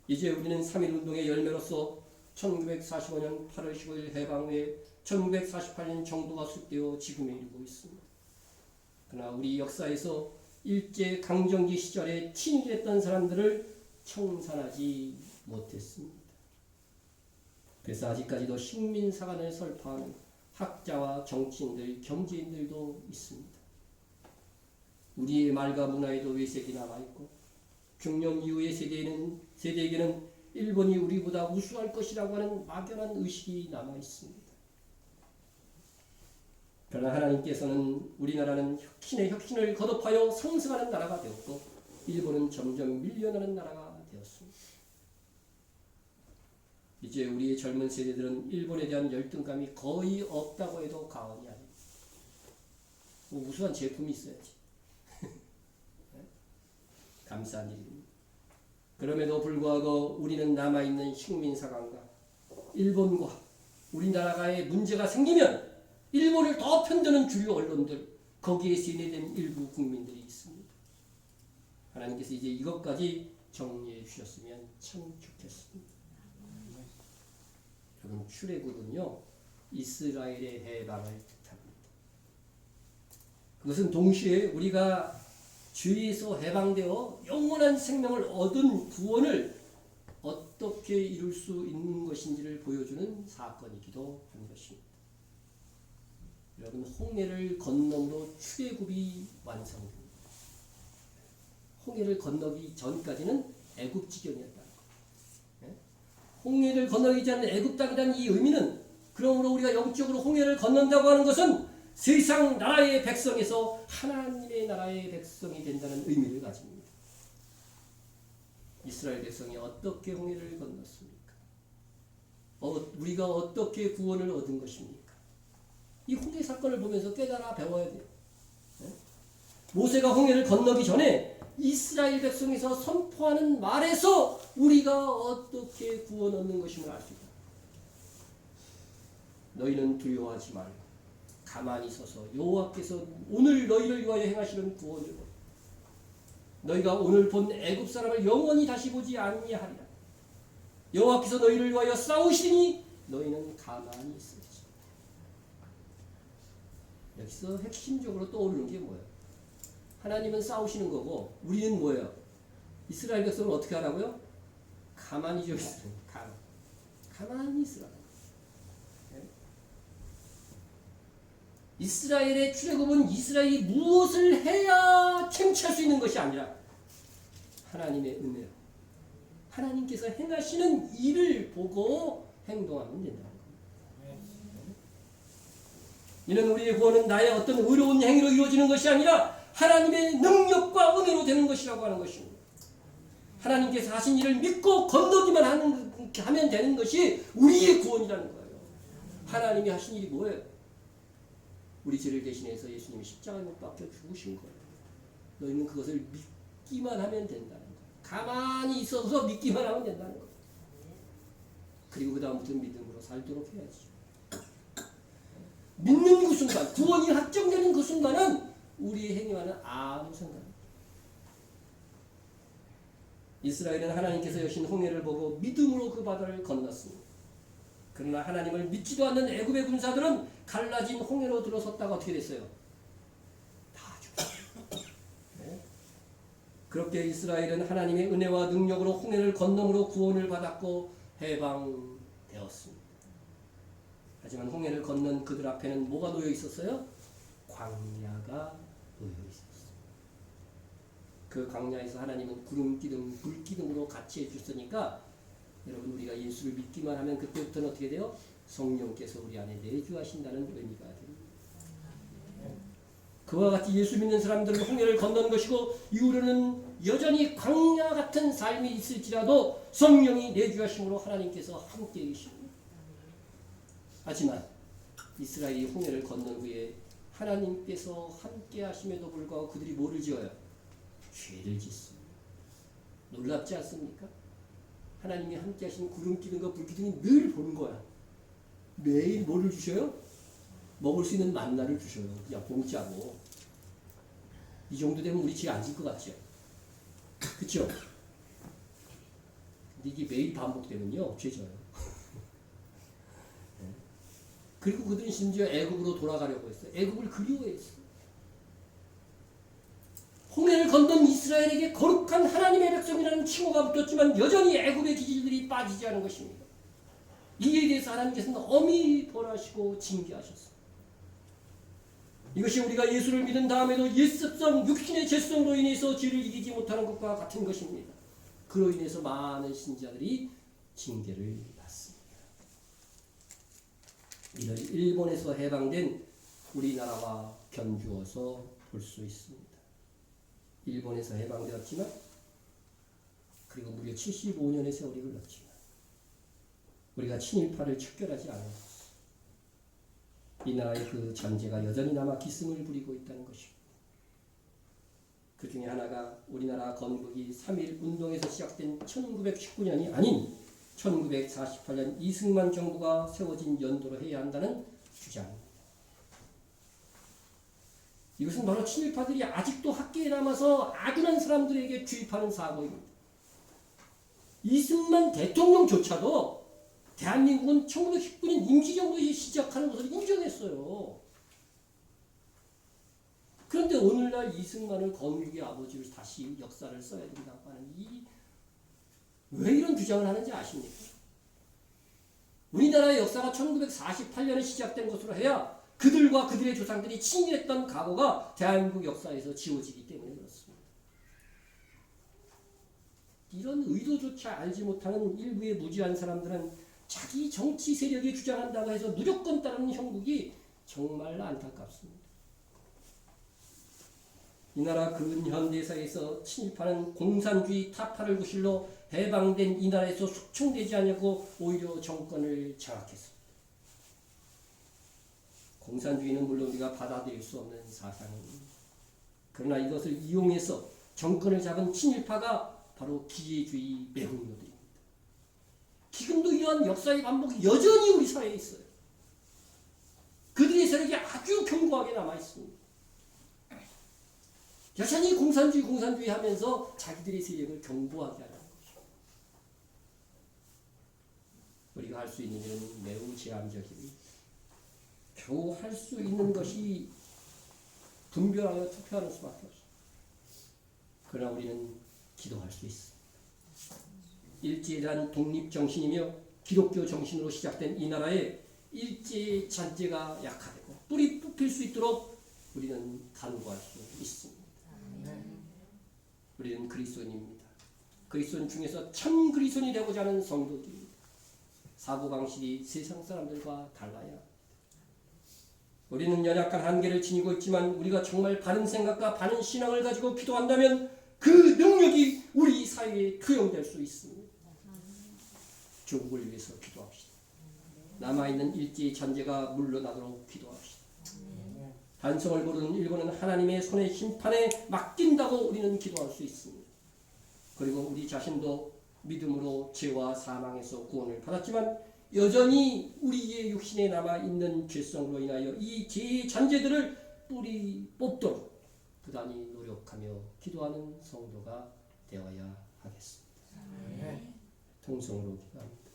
Speaker 1: 이제 우리는 3.1운동의 열매로서 1945년 8월 15일 해방 후에 1948년 정부가 수립되어 지금에 이르고 있습니다. 그러나 우리 역사에서 일제강점기 시절에 친일했던 사람들을 청산하지 못했습니다. 그래서 아직까지도 식민사관을 설파하는 학자와 정치인들, 경제인들도 있습니다. 우리의 말과 문화에도 외색이 남아있고 중년 이후의 세대에게는 일본이 우리보다 우수할 것이라고 하는 막연한 의식이 남아있습니다. 그러나 하나님께서는 우리나라는 혁신의 혁신을 거듭하여 성승하는 나라가 되었고 일본은 점점 밀려나는 나라가 되었습니다. 이제 우리의 젊은 세대들은 일본에 대한 열등감이 거의 없다고 해도 과언이 아닙니다. 뭐 우수한 제품이 있어야지. 감사한 일입니다. 그럼에도 불구하고 우리는 남아있는 식민사관과 일본과 우리나라가의 문제가 생기면 일본을 더 편드는 주류 언론들, 거기에 세뇌된 일부 국민들이 있습니다. 하나님께서 이제 이것까지 정리해 주셨으면 참 좋겠습니다. 여러분, 출애굽은요 이스라엘의 해방을 뜻합니다. 그것은 동시에 우리가 죄에서 해방되어 영원한 생명을 얻은 구원을 어떻게 이룰 수 있는 것인지를 보여주는 사건이기도 한 것입니다. 여러분, 홍해를 건너므로 출애굽이 완성됩니다. 홍해를 건너기 전까지는 애굽 지경이었다. 홍해를 건너기 전에 애굽 땅이라는 이 의미는, 그러므로 우리가 영적으로 홍해를 건넌다고 하는 것은 세상 나라의 백성에서 하나님의 나라의 백성이 된다는 의미를 가집니다. 이스라엘 백성이 어떻게 홍해를 건넜습니까? 우리가 어떻게 구원을 얻은 것입니까? 이 홍해 사건을 보면서 깨달아 배워야 돼요. 모세가 홍해를 건너기 전에 이스라엘 백성에서 선포하는 말에서 우리가 어떻게 구원 얻는 것임을 알 수 있다. 너희는 두려워하지 말고 가만히 서서 여호와께서 오늘 너희를 위하여 행하시는 구원을 보라. 너희가 오늘 본 애굽 사람을 영원히 다시 보지 아니하리라. 여호와께서 너희를 위하여 싸우시니 너희는 가만히 있으리라. 여기서 핵심적으로 떠오르는 게 뭐예요? 하나님은 싸우시는 거고 우리는 뭐예요? 이스라엘 백성은 어떻게 하라고요? 가만히 좀 있으라. 가만히 있으라. 이스라엘의 출애굽은 이스라엘이 무엇을 해야 쟁취할 수 있는 것이 아니라 하나님의 은혜로 하나님께서 행하시는 일을 보고 행동하면 된다는 겁니다. 이는 우리의 구원은 나의 어떤 의로운 행위로 이루어지는 것이 아니라 하나님의 능력과 은혜로 되는 것이라고 하는 것입니다. 하나님께서 하신 일을 믿고 건너기만 하면 되는 것이 우리의 구원이라는 거예요. 하나님이 하신 일이 뭐예요? 우리 죄를 대신해서 예수님이 십자가에 못 박혀 죽으신 거예요. 너희는 그것을 믿기만 하면 된다는 거예요. 가만히 있어서 믿기만 하면 된다는 거예요. 그리고 그 다음부터는 믿음으로 살도록 해야지. 믿는 그 순간, 구원이 확정되는 그 순간은 우리의 행위와는 아무 상관이 없다. 이스라엘은 하나님께서 여신 홍해를 보고 믿음으로 그 바다를 건넜습니다. 그러나 하나님을 믿지도 않는 애굽의 군사들은 갈라진 홍해로 들어섰다가 어떻게 됐어요? 다 죽었어요. 네? 그렇게 이스라엘은 하나님의 은혜와 능력으로 홍해를 건너므로 구원을 받았고 해방되었습니다. 하지만 홍해를 건넌 그들 앞에는 뭐가 놓여 있었어요? 광야가 놓여 있었어요. 그 광야에서 하나님은 구름 기둥, 불 기둥으로 같이 해주셨으니까 여러분 우리가 예수를 믿기만 하면 그때부터는 어떻게 돼요? 성령께서 우리 안에 내주하신다는 의미가 됩니다. 그와 같이 예수 믿는 사람들은 홍해를 건넌 것이고 이후로는 여전히 광야 같은 삶이 있을지라도 성령이 내주하심으로 하나님께서 함께 계십니다. 하지만 이스라엘이 홍해를 건넌 후에 하나님께서 함께 하심에도 불구하고 그들이 뭐를 지어요? 죄를 짓습니다. 놀랍지 않습니까? 하나님이 함께 하신 구름 기둥과 불 기둥이 늘 보는 거야. 매일 뭐를 주셔요? 먹을 수 있는 만나를 주셔요. 그냥 공짜로. 이 정도 되면 우리 죄 안 질 것 같죠? 그쵸? 근데 이게 매일 반복되면요, 죄져요. 그리고 그들은 심지어 애굽으로 돌아가려고 했어요. 애굽을 그리워했어요. 홍해를 건넌 이스라엘에게 거룩한 하나님의 백성이라는 칭호가 붙었지만 여전히 애굽의 기질들이 빠지지 않은 것입니다. 이에 대해서 하나님께서는 엄히 벌하시고 징계하셨습니다. 이것이 우리가 예수를 믿은 다음에도 옛습성, 육신의 죄성으로 인해서 죄를 이기지 못하는 것과 같은 것입니다. 그로 인해서 많은 신자들이 징계를 받습니다. 이를 일본에서 해방된 우리나라와 견주어서 볼 수 있습니다. 일본에서 해방되었지만 그리고 무려 75년의 세월이 흘렀지만 우리가 친일파를 척결하지 않았습니다. 이 나라의 그 잔재가 여전히 남아 기승을 부리고 있다는 것입니다. 그 중에 하나가 우리나라 건국이 3.1 운동에서 시작된 1919년이 아닌 1948년 이승만 정부가 세워진 연도로 해야 한다는 주장입니다. 이것은 바로 친일파들이 아직도 학계에 남아서 아둔한 사람들에게 주입하는 사고입니다. 이승만 대통령조차도 대한민국은 1919년 임시정부에 시작하는 것을 인정했어요. 그런데 오늘날 이승만을 건국의 아버지로 다시 역사를 써야 된다고 하는 왜 이런 주장을 하는지 아십니까? 우리나라의 역사가 1948년에 시작된 것으로 해야 그들과 그들의 조상들이 친일했던 과거가 대한민국 역사에서 지워지기 때문에 그렇습니다. 이런 의도조차 알지 못하는 일부의 무지한 사람들은 자기 정치 세력이 주장한다고 해서 무조건 따르는 형국이 정말 안타깝습니다. 이 나라 근현대사에서 친일파는 공산주의 타파를 구실로 해방된 이 나라에서 숙청되지 않냐고 오히려 정권을 장악했습니다. 공산주의는 물론 우리가 받아들일 수 없는 사상입니다. 그러나 이것을 이용해서 정권을 잡은 친일파가 바로 기계주의 매국노들입니다. 지금도 이러한 역사의 반복이 여전히 우리 사회에 있어요. 그들의 세력이 아주 견고하게 남아있습니다. 여전히 공산주의 하면서 자기들의 세력을 견고하게 하는 것입니다. 우리가 할 수 있는 일은 매우 제한적입니다. 겨우 할 수 있는 것이 분별하여 투표하는 수밖에 없습니다. 그러나 우리는 기도할 수 있습니다. 일제에 대한 독립정신이며 기독교 정신으로 시작된 이 나라에 일제의 잔재가 약화되고 뿌리 뽑힐 수 있도록 우리는 간구할 수 있습니다. 우리는 그리스도인입니다. 그리스도인 중에서 참 그리스도인이 되고자 하는 성도들입니다. 사고방식이 세상 사람들과 달라야 합니다. 우리는 연약한 한계를 지니고 있지만 우리가 정말 바른 생각과 바른 신앙을 가지고 기도한다면 그 능력이 우리 사회에 투영될 수 있습니다. 조국을 위해서 기도합시다. 남아있는 일제의 잔재가 물러나도록 기도합시다. 반성을 모르는 일본은 하나님의 손의 심판에 맡긴다고 우리는 기도할 수 있습니다. 그리고 우리 자신도 믿음으로 죄와 사망에서 구원을 받았지만 여전히 우리의 육신에 남아있는 죄성으로 인하여 이 죄의 잔재들을 뿌리 뽑도록 부단히 노력하며 기도하는 성도가 되어야 하겠습니다. 통성으로 기도합니다.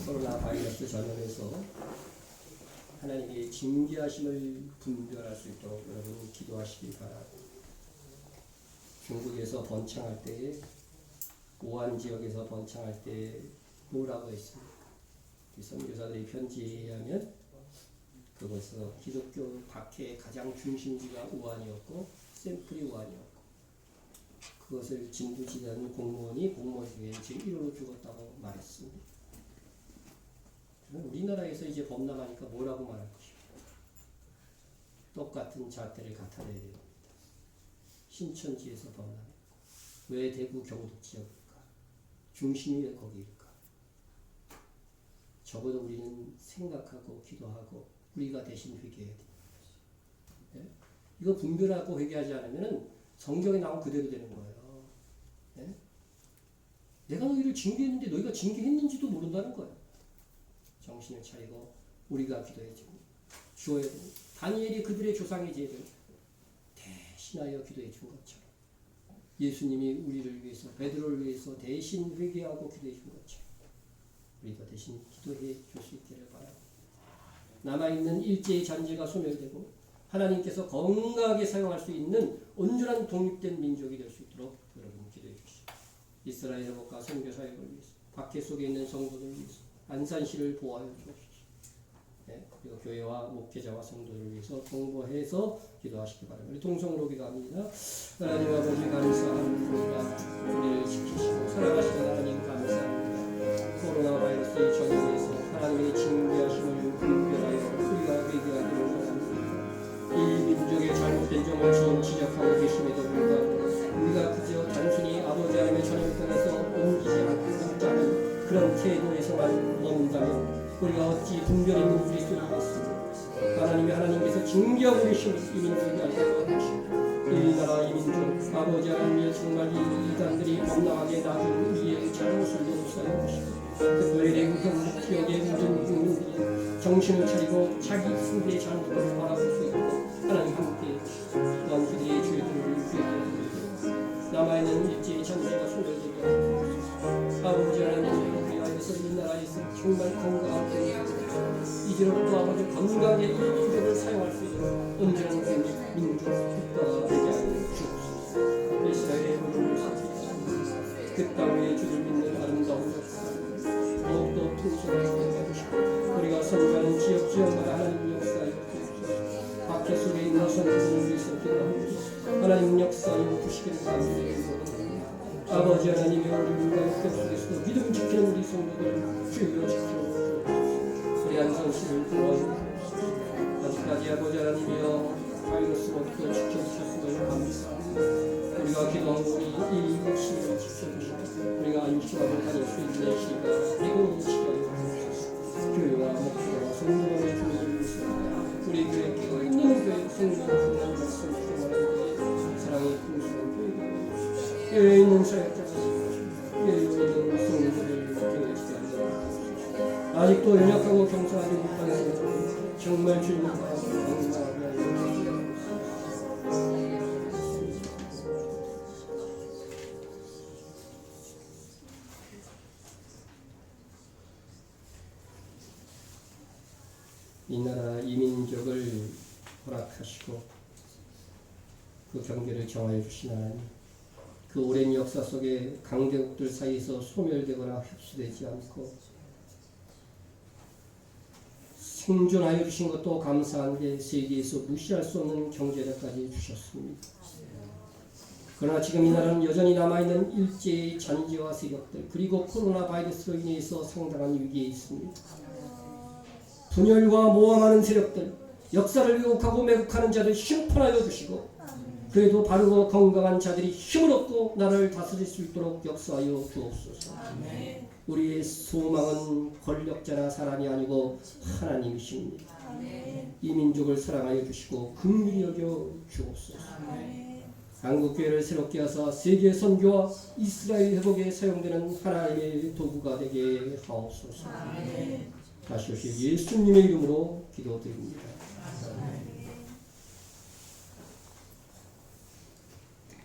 Speaker 1: 코로나 바이러스 전염에서 하나님의 징계하심을 분별할 수 있도록 여러분 기도하시기 바랍니다. 중국에서 번창할 때에, 우한 지역에서 번창할 때 뭐라고 했습니까? 선교사들의 편지에 의하면 그것은 기독교 박해의 가장 중심지가 우한이었고 샘플이 우한이었고, 그것을 진두지휘하는 공무원이 공무원 중에 지금 1호로 죽었다고 말했습니다. 우리나라에서 이제 범람하니까 뭐라고 말할 것입니까? 똑같은 잣대를 갖다 대야 됩니다. 신천지에서 범람했고, 왜 대구 경북 지역일까? 중심이 왜 거기일까? 적어도 우리는 생각하고 기도하고 우리가 대신 회개해야 됩니다. 예? 이거 분별하고 회개하지 않으면 성경에 나온 그대로 되는 거예요. 예? 내가 너희를 징계했는데 너희가 징계했는지도 모른다는 거예요. 정신을 차리고 우리가 기도해 주어야 됩니다. 다니엘이 그들의 조상의 죄를 대신하여 기도해 준 것처럼, 예수님이 우리를 위해서, 베드로를 위해서 대신 회개하고 기도해 준 것처럼 우리가 대신 기도해 줄 수 있기를 바랍니다. 남아있는 일제의 잔재가 소멸되고 하나님께서 건강하게 사용할 수 있는 온전한 독립된 민족이 될 수 있도록 여러분 기도해 주시옵소서. 이스라엘 회복과 선교 사역을 위해서, 박해 속에 있는 성도들을 위해서 안산시를 보호하여 주옵소서. 네, 그리고 교회와 목회자와 성도들을 위해서 공부해서 기도하시기 바랍니다. 우리 동성으로 기도합니다. 하나님 아버지 감사합니다. 우리를 지키시고 사랑하시는 하나님 감사합니다. 코로나 바이러스의 전염에서 하나님의 징계하심을 분별하여 우리가 회개하기를 원합니다. 이 민족의 잘못된 점을 지적하고 계심에도 불구하고 우리가 그저 단순히 아버지 하나님의 전염병에서 옮기지 않는 그런 태도에서만 머문다면 우리가 어찌 분별 있는 그리스도를 믿습니까? 하나님께서 징계하고 계신 이 민족이 알고 하십니다. 이 나라 이 민족 아버지 하나님의 정말 이 이단들이 범람하게 놔둔 우리의 잘못을 용서해 주시고, 특별히 대구 경북 지역의 모든 국민들이 정신을 차리고 자기 스스로의 잘못을 바라볼 수 있고 하나님 함께해 주시고, 또한 그들의 죄들을 회개하고 남아있는 일제의 잔재가 소멸되게 하옵소서. 아버지 하나님 이 나라에서 정말 건강하게 이제로부터 아버지 건강하게 이 기도를 사용할 수 있도록 온전한 민족 국가가 되게 하여 주옵소서. 이스라엘의 모든 그 땅의 주를 믿는 아름다운 역사 더욱더 풍성하게 해주시고, 우리가 선교하는 지역마다 하나님 역사에 주옵소서. 박해 속에 있는 성도들을 위해서 기도합니다. 하나님 역사에 주시기를 감사드립니다. 아버지 하나님의 우리가 역경 속에서도 믿음 지키는 우리 성도들 주여 지켜주옵소서. 우리 안산시를 도와주옵소서. 아직까지 아버지 하나님이여 바이러스로부터 지켜주셨음을 감사합니다. 우리가 기도한 우리 시를 지켜주시고 우리가 안심하고 다닐 수 있는 시가 되고 지켜주옵소서. 교회와 목회와 성도들의 주님을 위해서 우리 교회 끼어 있는 교회 성도들 하나님 말씀 주시고 사랑의 풍성한 교회에 있는 사역자가 교회에 있는 성도들을 교회시게 하여 아직도 연약하고 경사하지 못한 성도들 정말 주님과 건강하게 하여 이 나라 이민족을 허락하시고 그 경계를 정하여 주신 하나님, 그 오랜 역사 속에 강대국들 사이에서 소멸되거나 흡수되지 않고 생존하여 주신 것도 감사한데 세계에서 무시할 수 없는 경제력까지 주셨습니다. 그러나 지금 이 나라는 여전히 남아있는 일제의 잔재와 세력들 그리고 코로나 바이러스로 인해서 상당한 위기에 있습니다. 분열과 모함하는 세력들, 역사를 왜곡하고 매국하는 자들 심판하여 주시고 그래도 바르고 건강한 자들이 힘을 얻고 나라를 다스릴 수 있도록 역사하여 주옵소서. 아멘. 우리의 소망은 권력자나 사람이 아니고 하나님이십니다. 아멘. 이 민족을 사랑하여 주시고 긍휼히 여겨 주옵소서. 아멘. 한국교회를 새롭게 하사 세계 선교와 이스라엘 회복에 사용되는 하나님의 도구가 되게 하옵소서. 아멘. 다시 오실 예수님의 이름으로 기도드립니다. 아멘.